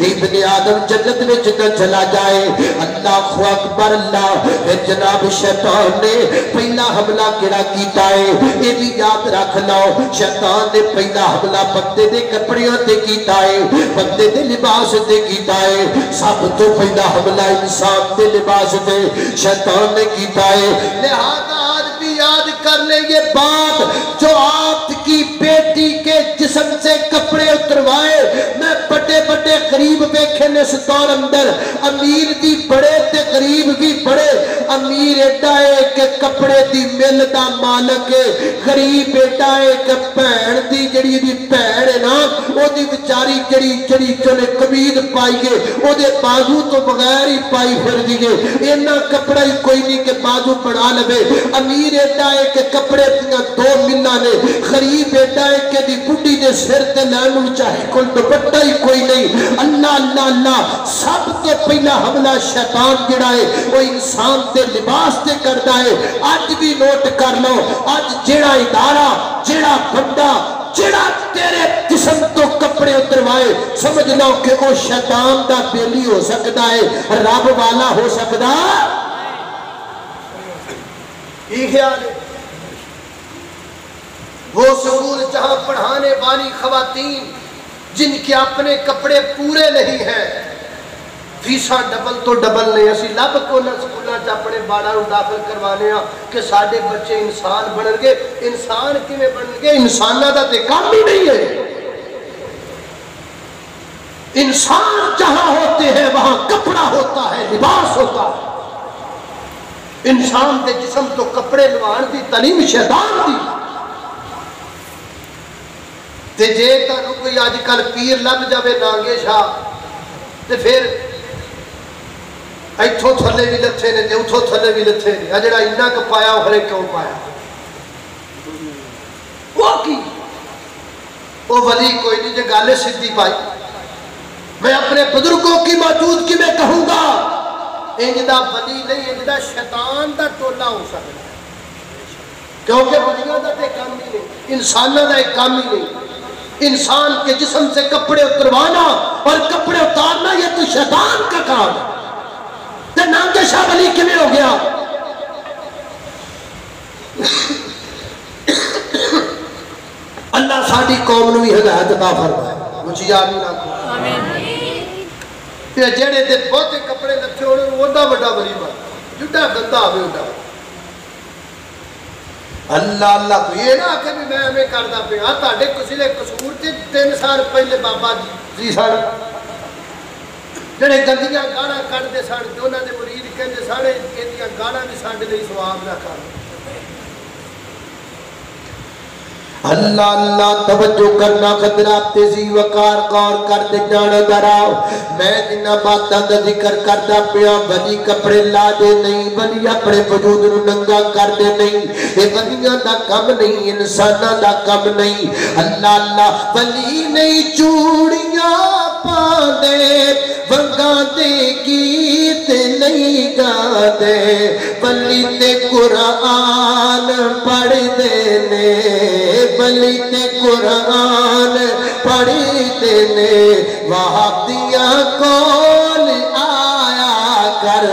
ابن آدم جنت وچ نہ چلا جائے اللہ اکبر اللہ پھر جناب شیطان نے پہلا حملہ کیڑا کیتا ہے یہ بھی یاد رکھ لو شیطان نے پہلا حملہ بندے دے کپڑیاں تے کیتا ہے بندے دے لباس تے کیتا ہے سب تو پہلا حملہ انسان دے لباس تے شیطان نے کیتا ہے لہذا آج بھی یاد کر لیں یہ بات جو آپ کی بیٹی کے جسم سے کپڑے اتروائے میں بڑے بڑے غریب بیکھے نے اس دور اندر امیر دی بڑے تے غریب بھی بڑے امیر ایڈا ہے کہ کپڑے دی مل دا مالک ہے غریب ایڈا ہے کہ پہن دی جڑی دی پہن ہے نا وہ دی بچاری جڑی چلے قمید پائی گے وہ دے بازو تو بغیر ہی پائی پھر دیگے اینا کپڑا ہی کوئی نہیں کہ بازو پڑا لبے امیر ایڈا ہے کہ کپڑے دیا 2 ملہ نے غریب ایڈا ہے کہ دی بڑی دے سر تے لینو چاہے کل دوپٹہ ہی کوئی نہیں اللہ اللہ اللہ سب تو پہلا حملہ شیطان جڑا ہے وہ انسان تے لباس تے کرتا ہے آج بھی نوٹ کر لو آج جڑا ادارہ جڑا بندہ جڑا تیرے جسم تو کپڑے اتروائے سمجھ لو کہ وہ شیطان دا بیلی ہو سکتا ہے رب والا ہو سکتا یہ خیال ہے وہ سکول جہاں پڑھانے والی خواتین جن کے اپنے کپڑے پورے نہیں ہیں، فیساں ڈبل تو ڈبل نے، اسی لب کو نہ سکولوں چ اپنے باڑا نوں داخل کروانے ہاں کہ سارے بچے انسان بنن گے۔ انسان کیویں بنن گے؟ انساناں دا تے کام ہی نہیں ہے۔ انسان جہاں ہوتے ہیں وہاں کپڑا ہوتا ہے، لباس ہوتا ہے۔ انسان دے جسم تو کپڑے لوان دی تعلیم شیطان دی۔ تے جے تانوں کوئی اج کل پیر لب جاوے نانگے شاہ تے پھر ایتھوں تھلے بھی لتھے نے تے اتھوں تھلے بھی لتھے نے، جڑا انہاں کو پایا وہ کیوں پایا؟ وہ کی وہ ولی کوئی نہیں، جو گالے سدھی پائی۔ میں اپنے بزرگوں کی موجود کی میں کہوں گا انجدہ ولی نہیں، انجدہ شیطان دا ٹولا ہو سکتا ہے، کیونکہ ولیوں دا تے کام ہی نہیں، انسانوں دا ایک کام ہی نہیں۔ انسان کے جسم سے کپڑے اتروانا اور کپڑے اتارنا یہ تو شیطان کا کام ہے۔ تے نانگے شاہ ولی کیویں ہو گیا؟ اللہ ساڈی قوم نوں بھی ہدایت عطا فرمائے، مجھے آمین آکھو تے جڑے تے بہتے کپڑے لتے ہونے اوڈا بڑا ولی بن جڈا گندا ہوے اوڈا۔ اللہ اللہ تو یہ نہ کہ میں ہمیں کردا پیا تہاڈے کسی دے قصور تے 3 سال پہلے بابا جی سن جڑے گندیاں گالاں کڈدے سن تے انہاں دے مرید کہندے ساڑے ایدیاں گالاں بھی ساڈے لئی ثواب نہ کر۔ اللہ اللہ توجہ کرنا، خطرات تیزی وقار غور کر دے جانا دراؤ۔ میں جنہ باتاں دا ذکر کردا پیا ولی کپڑے لا دے نہیں، ولی اپنے وجود نوں ننگا کر دے نہیں، اے ولیاں دا کم نہیں، انساناں دا کم نہیں۔ اللہ اللہ ولی نہیں چوڑیاں پاندے، ونگاں دے گیت نہیں گاندے، ولی تے قرآن پڑھ دے نے، ولی تے قرآن پڑھی دینے، وہابیاں کول آیا کر۔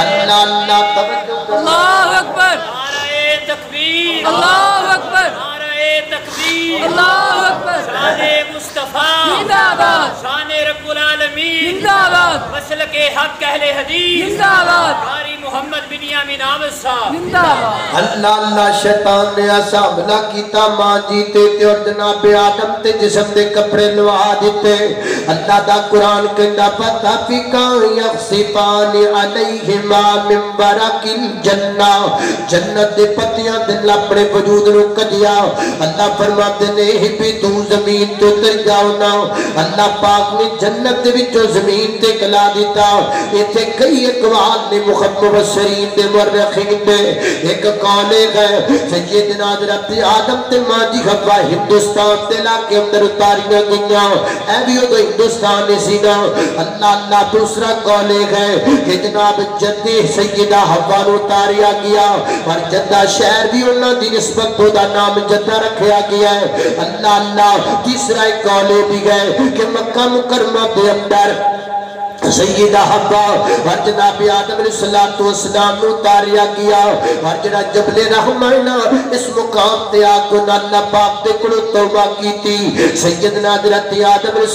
اللہ اللہ توجہ، اللہ اکبر، نعرہ تکبیر، اللہ اکبر، نعرہ تکبیر، اللہ اکبر، شان مصطفیٰ زندہ باد، شان رب العالمین، زندہ باد، مسلک حق اہل حدیث، زندہ باد، قاری محمد بن یامین احمد صاحب، زندہ باد۔ اللہ اللہ شیطان نے ایسا حملہ کیتا ماں جیتے تے اور جناب آدم تے جسم دے کپڑے لوا دیتے۔ اللہ دا قرآن کہندا فَتَفِقَانْ يَخْصِفَانِ عَلَيْهِمَا مِنْ وَرَقِ الْجَنَّةِ، جنت دے پتیاں دے اپنے وجود نو کڈیا۔ اللہ فرماتے نے بھی تو زمین تے اتر جاؤ نا۔ اللہ پاک نے جنت دے وچوں زمین تے کلا دیتا۔ ایتھے کئی اقوال نے مفسرین دے مورخین دے، ایک قول ہے سیدنا حضرت آدم تے ماں جی حوا ہندوستان تے علاقے اندر اتاریاں گئیاں، اے بھی ادو ہندوستان سی نا۔ اللہ اللہ دوسرا قول ہے کہ جناب جدی سیدہ حوا نو اتاریا گیا اور جدہ شہر بھی انہاں دی نسبت تو دا نام جدہ رکھیا گیا ہے۔ اللہ اللہ تیسرا ایک قول بھی ہے کہ مکہ مکرمہ دے اندر سیدہ حوا اور جناب آدم علیہ السلام نو اتاریا گیا اور جناب جبل رحمانہ اس مقام تے آکو اللہ پاک دے کلو توبہ کی تھی۔ سیدنا حضرت آدم علیہ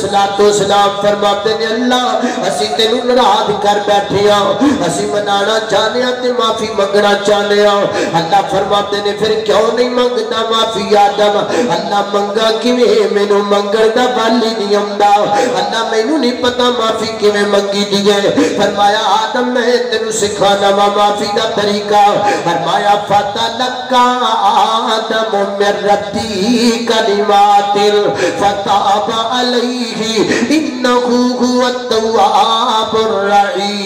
السلام فرماتے ہیں اللہ اسی تینوں ناراض کر بیٹھے ہاں، اسی منانا چاہنے ہاں تے معافی منگنا چاہنے ہاں۔ اللہ فرماتے ہیں پھر کیوں نہیں منگتا معافی آدم؟ اللہ منگا کیویں مینوں منگن دا والی نہیں آندا، اللہ مینوں نہیں پتا معافی کیویں منگی دیئے۔ فرمایا آدم میں تینوں سکھانا معافی دا طریقہ۔ فرمایا فَتَلَقَّى آدَمُ مِن رَبِّهِ كَلِمَاتٍ فَتَابَ عَلَيْهِ إِنَّهُ هُوَ التَّوَّابُ الرَّحِيمُ۔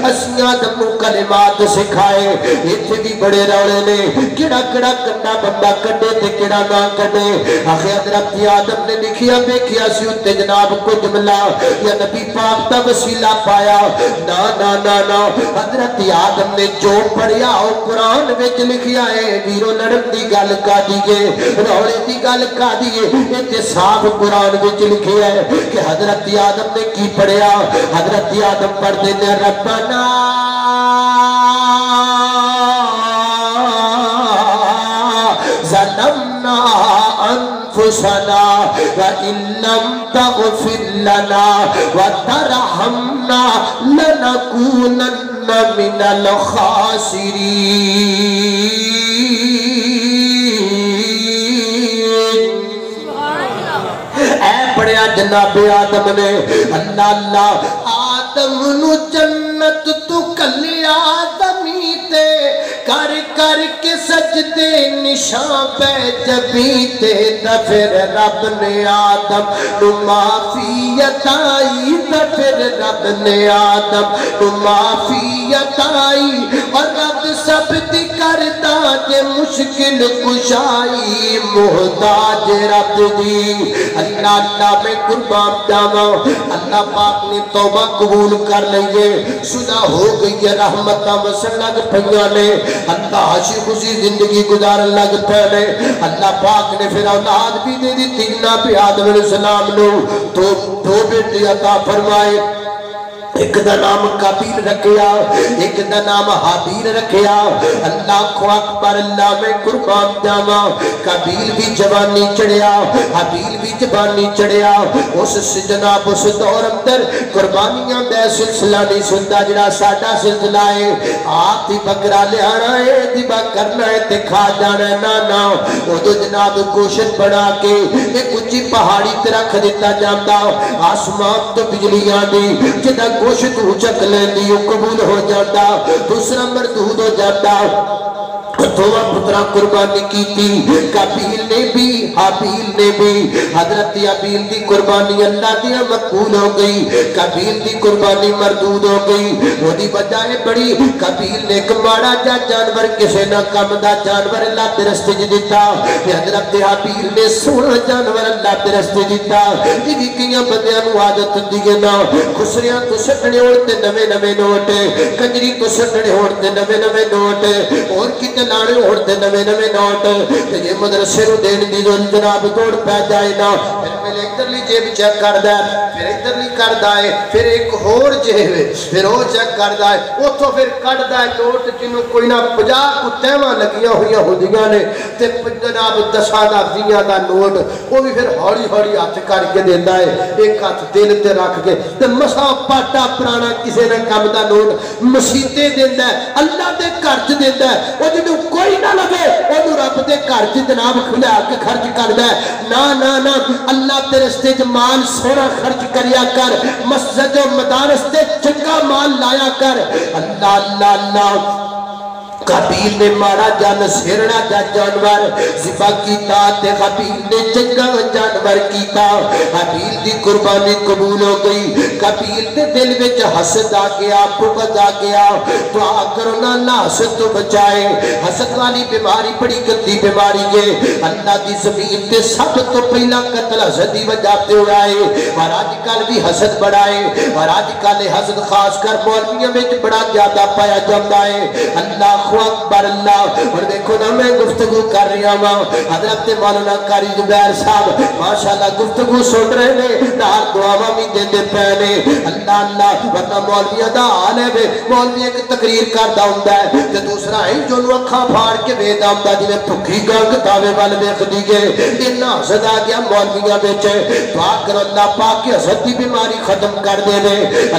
اسی آدم نو کلمات سکھائے، ایتھے بھی بڑے روڑے نے، کیڑا کیڑا کنڈا بندہ کڈے تے کیڑا نہ کڈے۔ آخر حضرت آدم نے لکھیا دیکھیا سی اتے جناب کو جملہ یا نبی پاک دا وسیلہ پایا، نا نا نا نا حضرت آدم نے جو پڑھیا او قرآن وچ لکھیا ہے۔ ویرو لڑن دی گل کا دیئے، روڑے دی گل کا دیئے، ایتے صاف قرآن وچ لکھیا ہے کہ حضرت آدم نے کی پڑھیا۔ حضرت آدم پڑھ دینے ربنا ظلمنا انفسنا وان لم تغفر لنا وترحمنا لنكونن من الخاسرین۔ اے پڑھیا جناب آدم نے اللہ اللہ آدم نو جنت تو کلیا زمین تے کر کر کے سجدے نشان پہ جبیں تے تا پھر رب نے آدم نو معافی عطائی تا پھر رب نے آدم نو معافی عطائی اور رب سب دی کردا جے مشکل کشائی محتاج رب دی۔ اللہ اللہ میں قربان جاواں اللہ پاک نے توبہ قبول کر لئیے شدہ ہو گئی رحمتہ وسن لگ پھیاں نے اللہ حشی خوشی زندگی گزار لگ پہنے اللہ پاک نے پھر اولاد بھی دے دی تینا پہ آدم علیہ السلام نو تو دو بیٹے عطا فرمائے ایک دا نام قابیل رکھیا ایک دا نام حابیل رکھیا۔ اللہ کو اکبر اللہ میں قربان جاواں قابیل بھی جوانی چڑھیا حابیل بھی جوانی چڑھیا اس جناب اس دور اندر قربانیاں دے سلسلہ نہیں سنتا جڑا ساڈا سلسلہ ہے آپ دی بکرا لیانا ہے دیبا کرنا ہے تے کھا جانا ہے نا وہ تو جناب گوشت بنا کے ایک اچھی پہاڑی تے رکھ دیتا جاتا آسمان تو بجلیاں دی جدا گوشت اچک لیندی قبول ہو جاتا دوسرا مردود ہو جاتا دونوں پترہ قربانی کی تھی قابیل نے بھی حابیل نے بھی حضرت حابیل دی قربانی اللہ دیا مقبول ہو گئی قابیل دی قربانی مردود ہو گئی وہ دی بجائے بڑی قابیل نے ایک ماڑا جا جانور کسے نہ کم دا جانور اللہ دے رستے دیتا حضرت حابیل نے سونا جانور اللہ دے رستے دیتا یہ بھی کیاں بندیاں نو عادت دیئے نا خسریاں تو سٹنے ہوتے نوے نوے نوٹ کنجری تو سٹنے ہوتے نوے نوے نوٹ اور کتنے لانے ہوتے نوے نوے نوٹ یہ مدرسے رو دین دی جو جناب توڑ پہ جائے نا پھر میں ادھر لی جیب چیک کر دائے پھر ادھر لی کر دائے پھر ایک اور جیب پھر وہ چیک کر دائے وہ تو پھر کر دائے نوٹ جنہوں کوئی نہ 50 کو تیمہ لگیاں ہوئیاں ہوندیاں نے تے جناب 10 آدھیاں دا نوٹ وہ بھی پھر ہوڑی ہوڑی ہاتھ کر کے دیتا ہے ایک ہاتھ دل تے رکھ کے تے مسا پاٹا پرانا کسے نہ کم دا نوٹ مسیتے دیتا ہے اللہ دے کرچ دیتا ہے وہ جنہوں کوئی نہ لگے وہ رب دے کرچ جناب کھلیا کے خرچ کر دے نا نا نا اللہ تے رستے مال سونا خرچ کریا کر مسجد و مدارس تے چنگا مال لایا کر اللہ اللہ اللہ قابیل نے مارا جان سیرنا جا جانور ذبح کیتا تے قابیل نے چنگا جانور کیتا قابیل دی قربانی قبول ہو گئی قابیل دے دل وچ حسد آ گیا بغض آ گیا دعا کرو نا اللہ حسد تو بچائے حسد والی بیماری بڑی گندی بیماری ہے اللہ دی زمین تے سب تو پہلا قتل حسد دی وجہ تے ہوا ہے اور آج کل بھی حسد بڑا ہے اور آج کل حسد خاص کر مولویوں وچ بڑا زیادہ پایا جاتا ہے اللہ اکبر اللہ اور دیکھو نا میں گفتگو کر رہا ہوں حضرت مولانا قاری زبیر صاحب ماشاءاللہ گفتگو سن رہے ہیں نال دعاواں بھی دیندے پے اللہ اللہ ورنہ مولویاں دا حال ہے مولوی ایک تقریر کردا ہوندا ہے تے دوسرا ہی جو نو اکھاں پھاڑ کے ویدا ہوندا جویں بھکھی گنگ تاوے ول ویکھدی ہے اتنا حسد آ گیا مولویاں وچ دعا کرو اللہ پاک کی حسد دی بیماری ختم کر دے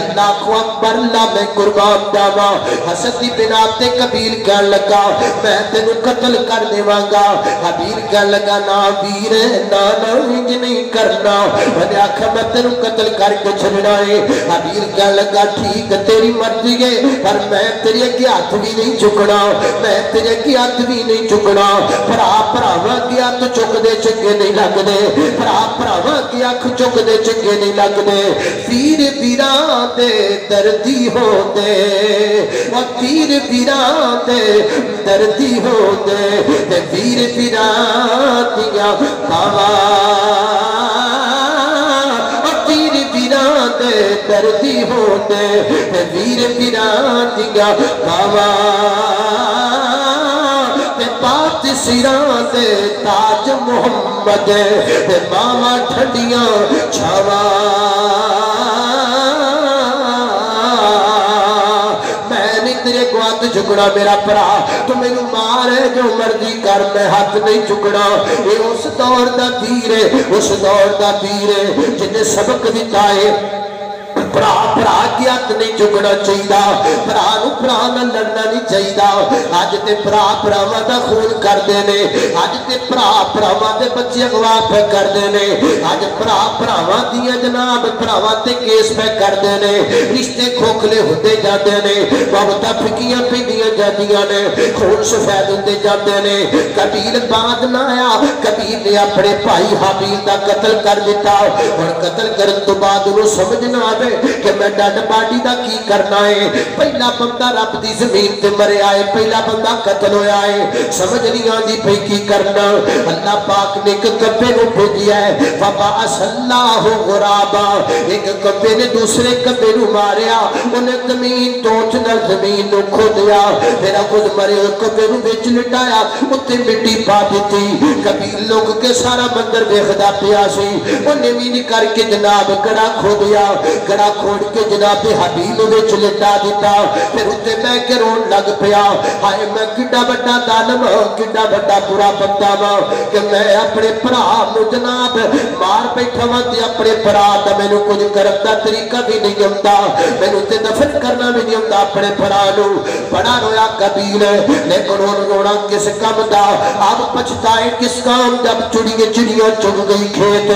اللہ اکبر اللہ میں قربان جاواں حسد دی بنا تے قبیل کہن لگا میں تینو قتل کر دیواں گا حابیل کہن لگا نا ویر نا انج نہیں کرنا میں آکھا میں تینو قتل کر کے چھڑنا ہے حابیل کہن لگا ٹھیک تیری مرضی ہے پر میں تیرے اگے ہاتھ بھی نہیں چکنا میں تیرے اگے ہاتھ بھی نہیں چکنا بھراواں کے ہاتھ چکدے چنگے نہیں لگدے بھراواں کے ہاتھ چکدے چنگے نہیں لگدے پیر پیراں دے دردی ہوندے او پیر پیراں دے دردی ہو دے تے پیر پیراتیاں باواں پیر پیران دے دردی ہو دے تے پیر پیراتیاں باواں تے پات سراں دے تاج محمد تے باواں ٹھنڈیاں چھاواں تیرے کو ہاتھ چکنا میرا بھرا تو مینوں مار ہے جو مرضی کر میں ہاتھ نہیں چکنا اے اس دور دا پیر ہے اس دور دا پیر ہے جن نے سبق دتا ہے بھرا بھرا کی ہاتھ نہیں چکنا چاہیے بھرا نو بھرا نال لڑنا نہیں چاہیے اج تے بھرا بھراواں دا خون کردے نے اج تے بھرا بھراواں دے بچے اغوا پہ کردے نے اج بھرا بھراواں دیاں جناب بھراواں تے کیس پہ کردے نے رشتے کھوکھلے ہوندے جاندے نے محبتاں پھکیاں پیندیاں جاندیاں نے خون سفید ہوندے جاندے نے قبیل بعد نہ آیا قبیل نے اپنے بھائی حابیل دا قتل کر دتا اور قتل کرن تو بعد انہوں سمجھ نہ آوے کہ میں ڈڈ باڈی دا کی کرنا ہے پہلا بندہ رب دی زمین تے مرے آئے پہلا بندہ قتل ہویا ہے سمجھ نہیں آندی پئی کی کرنا اللہ پاک نے ایک کبے نو بھیجیا ہے فبعث اللہ غرابا ایک کبے نے دوسرے کبے نو ماریا انہیں زمین توچ نال زمین نو کھودیا پھر خود مرے کبے نو وچ لٹایا اتے مٹی پا دیتی قبیل لوگ کے سارا مندر ویکھدا پیا سی انہیں بھی نہیں کر کے جناب گڑا کھودیا گڑا کھوڑ کے جناب حبیل وچ لٹا دیتا پھر اتے میں کے رون لگ پیا ہائے میں کڈا بڑا ظالم کڈا بڑا برا بندہ وا کہ میں اپنے بھرا نو جناب مار بیٹھا وا تے اپنے بھرا دا مینوں کچھ کرن دا طریقہ بھی نہیں آندا مینوں تے دفن کرنا بھی نہیں آندا اپنے بھرا نو بڑا رویا قبیل لیکن ہن رونا کس کام دا اب پچھتائے کس کام جب چڑیاں چڑیاں چگ گئی کھیت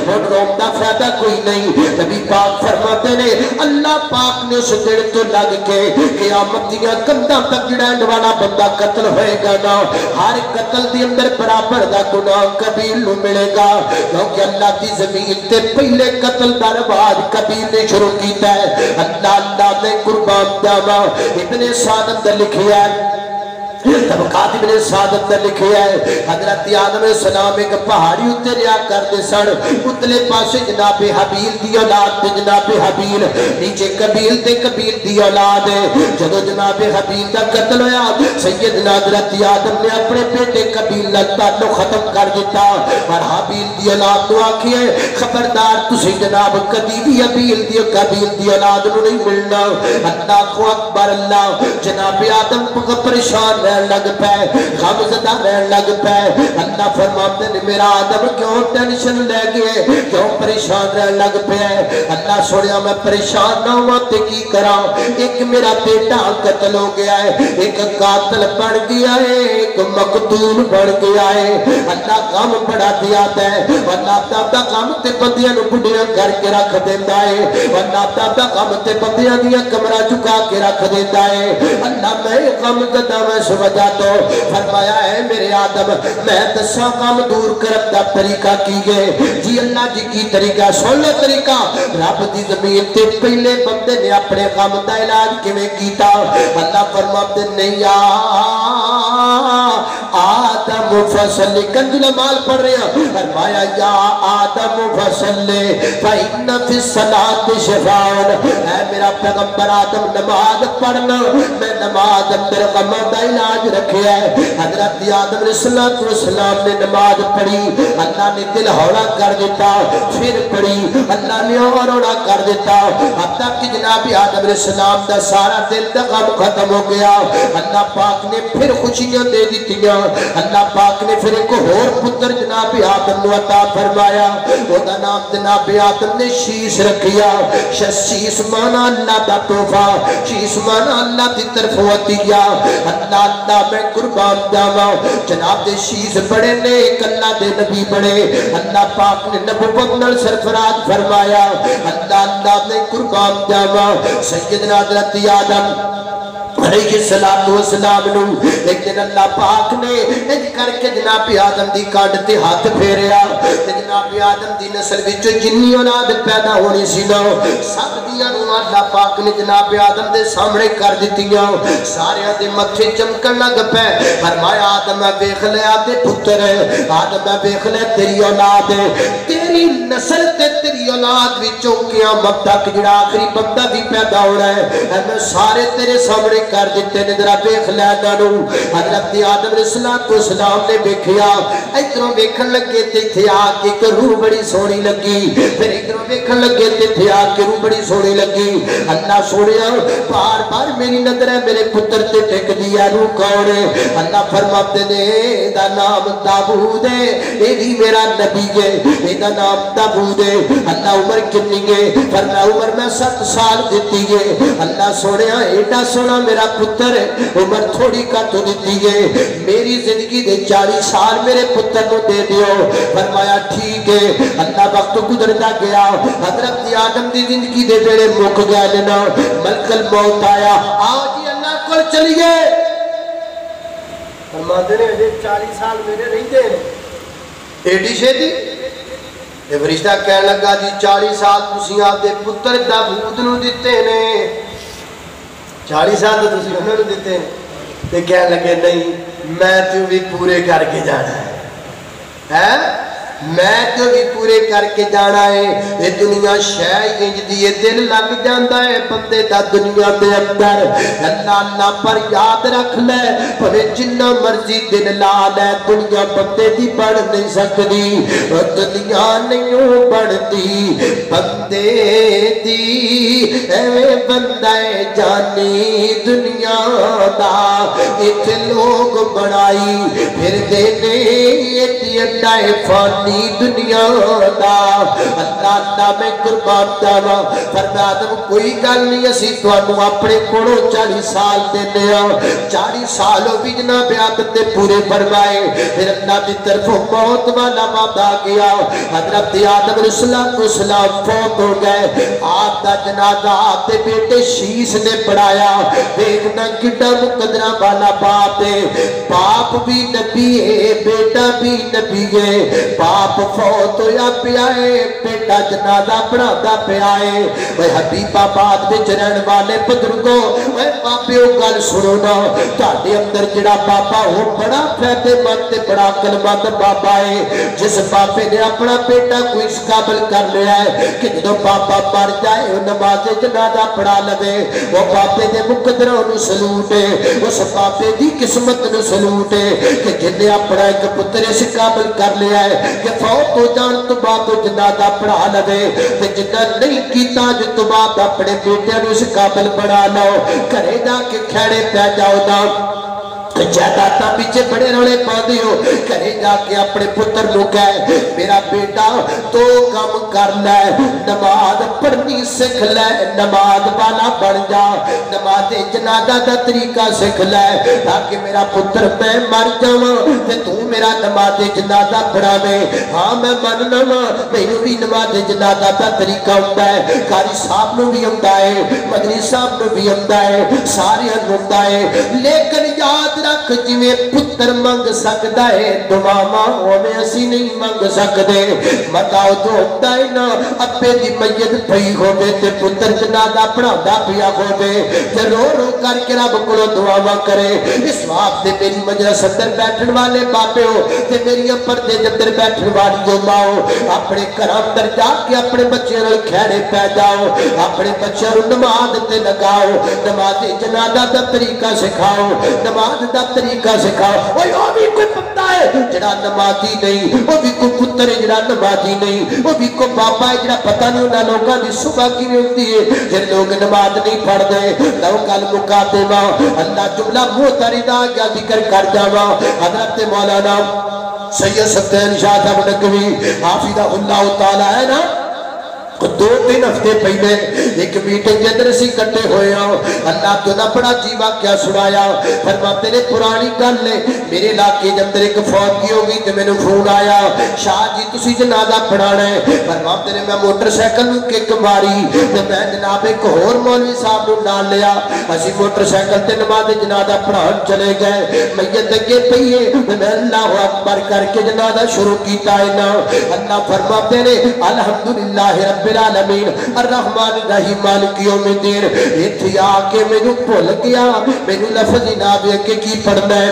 ہن روم دا فائدہ کوئی نہیں نبی پاک فرماتے نے اللہ پاک نے اس دن تو لگ کے قیامت دیاں کنداں تک جڑینڈ والا بندہ قتل ہوئے گا نا ہر قتل دی اندر برابر دا گناہ قبیل نو ملے گا کیونکہ اللہ دی زمین تے پہلے قتل دا رواج قبیل نے شروع کیتا ہے اللہ میں قربان جاواں ابن سعد نے لکھیا ہے طبقات ابن سعادت نے لکھیا ہے حضرت آدم علیہ السلام ایک پہاڑی اتے ریا کرتے سن اتلے پاسے جناب حبیل دی اولاد تے جناب حبیل نیچے قبیل تے قبیل دی اولاد ہے جدو جناب حبیل دا قتل ہویا سیدنا حضرت آدم نے اپنے بیٹے قبیل دا تعلق ختم کر دیتا اور حبیل دی اولاد تو آکھئے خبردار تسی جناب کدی بھی حبیل دی قبیل دی اولاد نو نہیں ملنا اللہ کو اکبر اللہ جناب آدم کو پریشان رہن لگ پائے غم زدہ رہن لگ پائے اللہ فرماتے نے میرا آدم کیوں ٹینشن لے گئے کیوں پریشان رہن لگ پائے اللہ سوڑیا میں پریشان نہ ہوا تے کی کرا ایک میرا بیٹا قتل ہو گیا ہے ایک قاتل بڑھ گیا ہے ایک مقتول بڑھ گیا ہے اللہ غم بڑھا دیا ہے اللہ دادا غم تے بندیاں نو بڑھیاں کر کے رکھ دیتا ہے اللہ دادا غم تے بندیاں دیا کمرہ چکا کے رکھ دیتا ہے اللہ میں غم زدہ میں وجہ تو فرمایا ہے میرے آدم میں دساں کام دور کرب دا طریقہ کی گئے جی اللہ جی کی طریقہ سن لو طریقہ رب دی زمین تے پہلے بندے نے اپنے غم دا علاج کیویں کیتا اللہ فرماتے نہیں آدم فصل کنجل مال پڑھ رہے ہیں فرمایا یا آدم فصل فإن فی الصلاۃ شفاء اے میرا پیغمبر آدم نماز پڑھنا میں نماز اندر غم دا علاج رکھے ہے حضرت آدم علیہ السلام نے نماز پڑھی اللہ نے دل ہوڑا کر دیتا پھر پڑھی اللہ نے اور ہوڑا کر دیتا اب تک کہ جناب آدم علیہ السلام دا سارا دل دا غم ختم ہو گیا اللہ پاک نے پھر خوشیاں دے دیتیاں اللہ پاک نے پھر ایک اور پتر جناب آدم نے عطا فرمایا وہ دا نام جناب آدم نے شیش رکھیا شیش مانا اللہ دا تحفہ شیش مانا اللہ دی طرف عطیہ اللہ میں قربان جاواں جناب دے شیش بڑے نے ایک اللہ دے نبی بڑے اللہ پاک نے نبوت نال سرفراز فرمایا اللہ میں قربان جاواں سیدنا حضرت آدم علیہ السلام نو ایک دن اللہ پاک نے ایک کر کے جناب آدم دی کانڈ تے ہاتھ پھیریا تے جناب آدم دی نسل وچ جنی اولاد پیدا ہونی سی نا سب دیاں نو اللہ پاک نے جناب آدم دے سامنے کر دتیاں سارے دے متھے چمکن لگ پے فرمایا آدم ویکھ لیا تے پتر آدم ویکھ لے تیری اولاد تیرے تیری نسل تے تیری اولاد وچوں قیامت تک جڑا آخری بندہ بھی پیدا ہونا ہے میں سارے تیرے سامنے کر دیتے نے ذرا ویکھ لے انہاں نوں حضرت آدم علیہ السلام نے ویکھیا ادھروں ویکھن لگے تے ایتھے آ کے ایک روح بڑی سونی لگی پھر ادھروں ویکھن لگے تے ایتھے آ کے روح بڑی سونی لگی اللہ سونیا بار بار میری نظر ہے میرے پتر تے ٹک دیا روح کون ہے اللہ فرماتے نے دا نام داؤد ہے اے بھی میرا نبی ہے اے دا نام داؤد ہے اللہ عمر کتنی ہے فرمایا عمر میں 7 سال دیتی ہے اللہ سونیا ایڈا سونا میرا پتر ہے عمر تھوڑی کا تو دیتی ہے میری زندگی دے 40 سال میرے پتر کو دے دیو فرمایا ٹھیک ہے اللہ وقت گزرتا گیا حضرت آدم دی زندگی دے بیڑے مک گیا لینا ملک الموت آیا آج ہی اللہ کو چلیے فرماتے نے 40 سال میرے نہیں دے ایڈی شیدی یہ فرشتہ کہنے لگا جی 40 سال تسی آپ دے پتر داؤد نو دیتے نے 40 سال تو تسی انہوں نے دیتے ہیں تے کہنے لگے نہیں میں تو بھی پورے کر کے جانا ہے میں تو بھی پورے کر کے جانا ہے یہ دنیا شے انج دی دل لگ جاندا ہے بندے دا دنیا دے اندر اللہ پر یاد رکھ لے بھویں جنہ مرضی دل لا لے دنیا بندے دی بڑھ نہیں سکتی دنیا نہیں بڑھتی بندے دی ایویں بندہ جانی دنیا دا ایتھے لوگ بڑائی پھر دینے ایتی اڈا فانی دنیا دا اللہ میں قربان جاوا فرمایا آدم کوئی گل نہیں اسی تانوں اپنے کولوں 40 سال دینے ہاں 40 سال بھی جناب آدم تے پورے فرمائے پھر اللہ دی طرفوں موت والا وعدہ آ گیا حضرت آدم علیہ السلام فوت ہو گئے آپ دا جنازہ آپ دے بیٹے شیش نے پڑھایا دیکھنا کڈا مقدرہ والا باپ ہے باپ بھی نبی ہے بیٹا بھی نبی ہے باپ فوت ہویا پیا ہے بیٹا جنازہ پڑھاتا پیا ہے وہ حبیب آباد وچ رہن والے بزرگوں وہ باپیو گل سنو نا تہاڈے اندر جڑا بابا وہ بڑا فائدے مند تے بڑا عقلمند بابا ہے جس بابے نے اپنا بیٹا کوئی اس قابل کر لیا ہے کہ جدوں بابا مر جائے وہ نماز جنازہ پڑھا لوے وہ بابے دے مقدروں نو سلوٹ ہے اس بابے دی قسمت نو سلوٹ ہے کہ جن نے اپنا ایک پتر اس قابل کر لیا ہے کہ فوت ہو جان تو بعد جنازہ پڑھا لوے تے جنہ نہیں کیتا جو تو بعد اپنے بیٹے نو اس قابل بنا لو گھرے جا کے کھڑے پہ جاؤ نا جائیداد پیچھے بڑے رولے پاندے ہو گھرے جا کے اپنے پتر نو کہے میرا بیٹا تو کم کر لے نماز پڑھنی سکھ لے نماز والا بن جا نماز جنازہ دا طریقہ سکھ لے تاکہ میرا پتر میں مر جاواں تے تو میرا نماز جنازہ پڑھاوے ہاں میں مننا وا مینوں بھی نماز جنازہ دا طریقہ ہوندا ہے قاری صاحب نو بھی ہوندا ہے مدنی صاحب نو بھی ہوندا ہے سارے نو ہوندا ہے لیکن یاد رکھ جویں پتر منگ سکدا ہے دعاواں اوویں اسی نہیں منگ سکدے متاؤ تو ہوندا ہے نا ابے دی میت پئی ہووے تے پتر جنازہ پڑھاوندا پیا ہووے تے رو رو کر کے رب کولوں دعاواں کرے اس واسطے میری مجلس اندر بیٹھن والے باپے ہو تے میری پردے دے اندر بیٹھن والی جو ماں اپنے گھراں اندر جا کے اپنے بچیاں نال کھیڑے پہ جاؤ اپنے بچیاں نوں نماز تے لگاؤ نماز جنازہ دا طریقہ سکھاؤ نماز دا طریقہ سکھاؤ اوہ وہ بھی کوئی بندہ ہے جڑا نمازی نہیں وہ بھی کوئی پتر ہے جڑا نمازی نہیں وہ بھی کوئی بابا ہے جڑا پتہ نہیں انہاں لوگاں دی صبح کی ہوتی ہے جن لوگ نماز نہیں پڑھ دے لو گل مکا دیواں اللہ جملہ معترضہ کیا ذکر کر جاواں حضرت مولانا سید سفین شاہ صاحب نقوی حافظہ اللہ تعالی ہے نا 2-3 ہفتے پہلے ایک میٹنگ کے اندر اسی کٹے ہوئے ہوں اللہ تو نہ بڑا جی واقعہ سنایا فرماتے نے پرانی گل نے میرے علاقے کے اندر ایک فوت ہو گئی تو میں نے فون آیا شاہ جی تسی جنازہ پڑھانا ہے فرماتے نے میں موٹر سائیکل کک ماری تو میں جناب ایک اور مولوی صاحب نو نال لیا اسی موٹر سائیکل تے نماز جنازہ پڑھان چلے گئے میت اگے پئی ہے میں اللہ اکبر کر کے جنازہ شروع کیتا ہے نا اللہ فرماتے نے الحمدللہ رب العالمین الرحمن الرحیم مالک یوم الدین ایتھے آ کے مینوں بھول گیا مینوں لفظ نہ آوے کہ کی پڑھنا ہے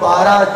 12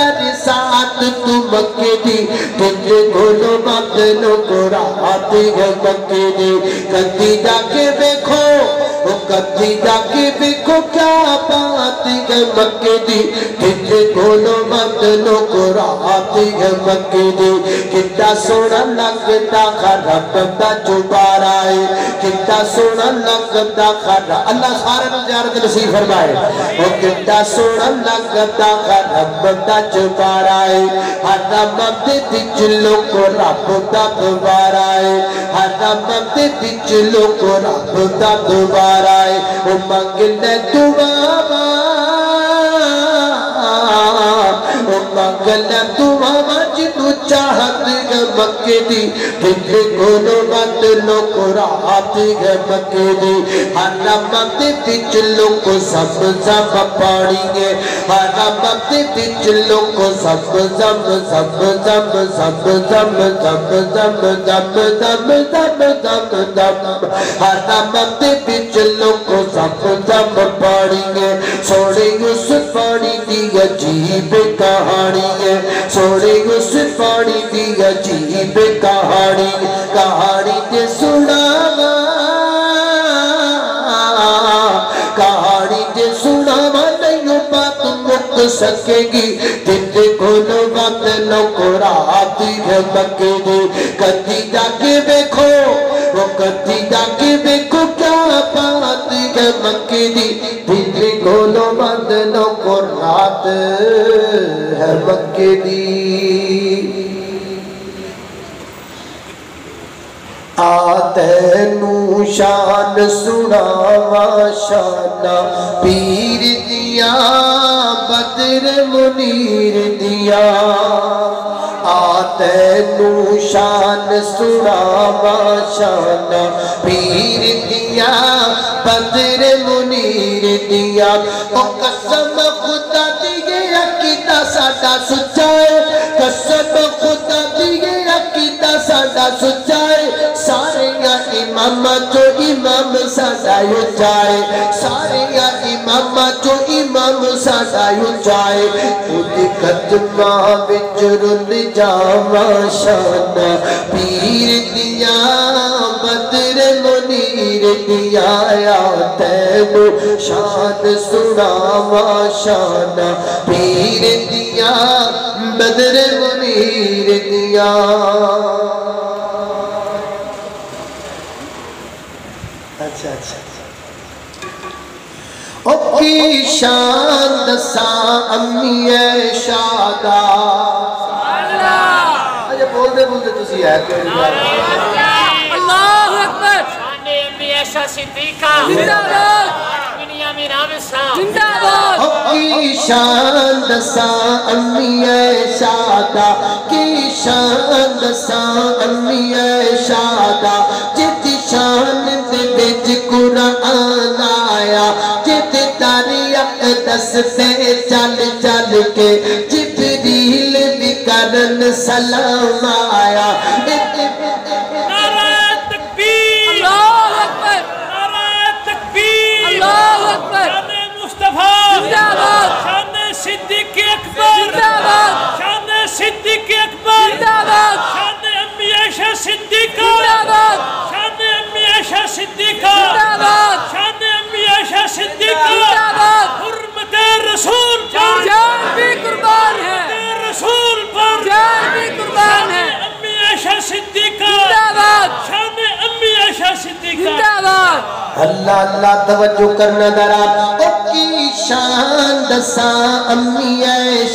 برسات تو مکے دی تجھے گھولو مدنوں کو راتی ہے مکے دی کدی جا کے دیکھو کدی جا کے دیکھو کیا بات ہے مکے دی تجھے گھولو مدنوں کو راتی ہے مکے دی کتا سونا لگتا خراب دا چوبارا ہے کتا سونا لگتا خراب اللہ سارے زیارت نصیب فرمائے کتا سونا لگتا خراب دا چوبارا ہے حرم دے دجلوں کو رب دا دوبارہ ہے حرم دے دجلوں کو رب دا دوبارہ ہے وہ منگلے دعا مگلہ دعا جنو چاہت ہے مکے دی دل گولو بدلوں کو رات ہے مکے دی حرم دے دجلوں کو سب زم پاڑی ہے حرم دے دجلوں کو سب زم سب زم سب زم سب زم زم زم زم زم زم حرم دے دجلوں کو سب زم پاڑی ہے سوڑے اس پاڑی دی عجیب کہانی ہے سوڑے اس پاڑی دی عجیب کہانی کہانی تے سناوا کہانی تے سناوا نہیں بات مک سکے گی دل کھولو بدلوں کو رات ہے مکے دی کدی جا کے دیکھو وہ کدی جا کے دیکھو کیا بات ہے مکے دی دل کھولو بدلوں کو رات ہے مکے دی آتینو شان سناوا شانا پیر دیا بدر منیر دیا آتینو شان سناوا شانا پیر دیا بدر منیر دیا او قسم خدا دیگے عقیدہ ساڈا سچا ہے قسم خدا دیگے عقیدہ ساڈا سچا ہے سارے امام جو امام ساڈا جائے سارے امام جو امام ساڈا جائے خود قدمہ وچ رل جاواں شانا پیر دیا بدر منیر دیا تینو شان سناواں شانا پیر دیا بدر منیر دیا اچھا اچھا او کی شان دساں امی شادا اچھا بول دے تسی ہے اللہ اکبر شان امی عائشہ صدیقہ زندہ باد بنیامین عامر صاحب زندہ باد کی شان دساں امی شادا کی شان دساں امی شادا جت شان دے وچ قرآن آیا جت دریا دس تے چل چل کے جبریل بھی کرن سلام آیا نعرہ تکبیر اللہ اکبر نعرہ تکبیر اللہ اکبر شان مصطفیٰ زندہ باد شان صدیق اکبر زندہ باد شان صدیق اکبر زندہ باد شان امی عائشہ صدیقہ زندہ باد شان امی عائشہ صدیقہ زندہ باد شان امی عائشہ صدیقہ زندہ باد حرمت رسول پر جان بھی قربان ہے حرمت رسول پر جان بھی قربان ہے امی عائشہ صدیقہ زندہ باد شان امی عائشہ صدیقہ زندہ باد اللہ اللہ توجہ کرنا ذرا او کی شان دساں امی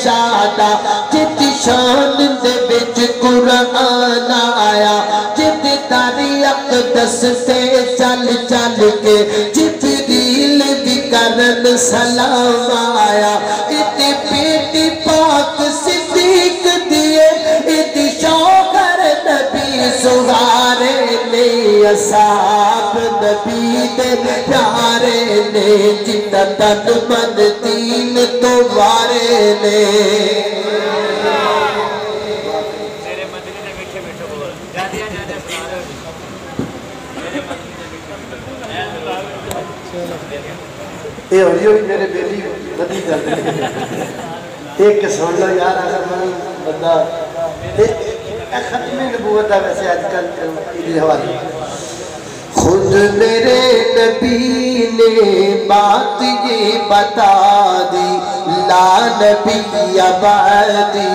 شادا جت شان دے وچ قرآن آیا جت دریا دس تے چل چل کے جبریل بھی کرن سلام آیا اتے بیٹی پاک صدیق دیے اتے شوہر نبی سہارے نے اصحاب نبی دے پیارے نے جنہ تن من دین تو وارے نے یہ ہوئی میرے بیلی بدی کر دیں ایک سن لو یار اگر من بندہ ختم نبوت ہے ویسے آج کل یہ حوالے خود میرے نبی نے بات یہ بتا دی لا نبی بعدی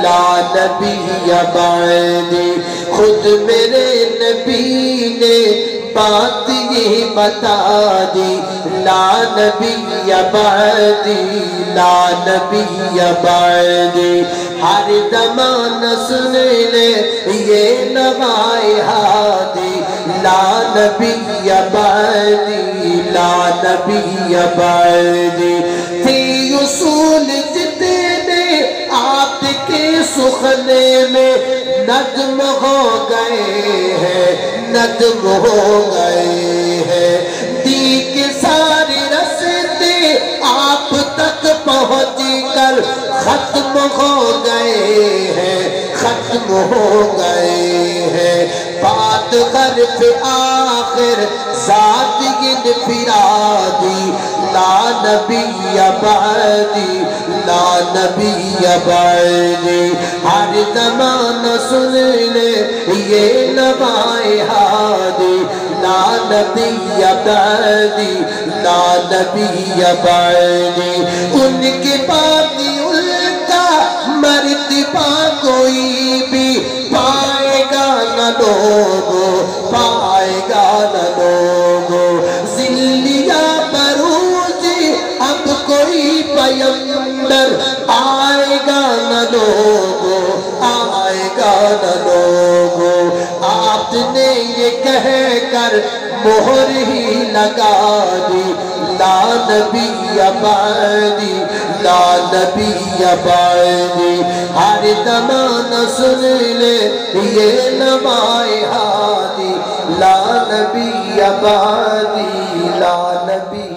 لا نبی بعدی خود میرے نبی نے بات یہ بتا دی لا نبی بعدی لا نبی بعدی ہر زمان سن لے یہ نغائے ہادی لا نبی بعدی لا نبی بعدی تھی اصول جتنے آپ کے سخنے میں نظم ہو گئے ہیں نظم ہو گئے ہیں دی کے سارے رستے آپ تک پہنچ کر ختم ہو گئے ہیں ختم ہو گئے ہیں بات غرف آخر ذات انفرادی لا نبی بعدی لا نبی بعدی ہر زمان سن لے یہ نغائے ہادی لا نبی بعدی لا نبی بعدی ان کے بعد ان کا مرتبہ کوئی بھی پائے گا نہ لوگو پائے گا نہ لوگو ذلیہ بروجی اب کوئی پیمبر آئے گا نہ لوگو آئے گا نہ لوگو آپ نے یہ کہہ کر مہر ہی لگا دی لا نبی بعدی لا نبی بعدی ہر زمان سن لے یہ نغائے ہادی لا نبی بعدی لا نبی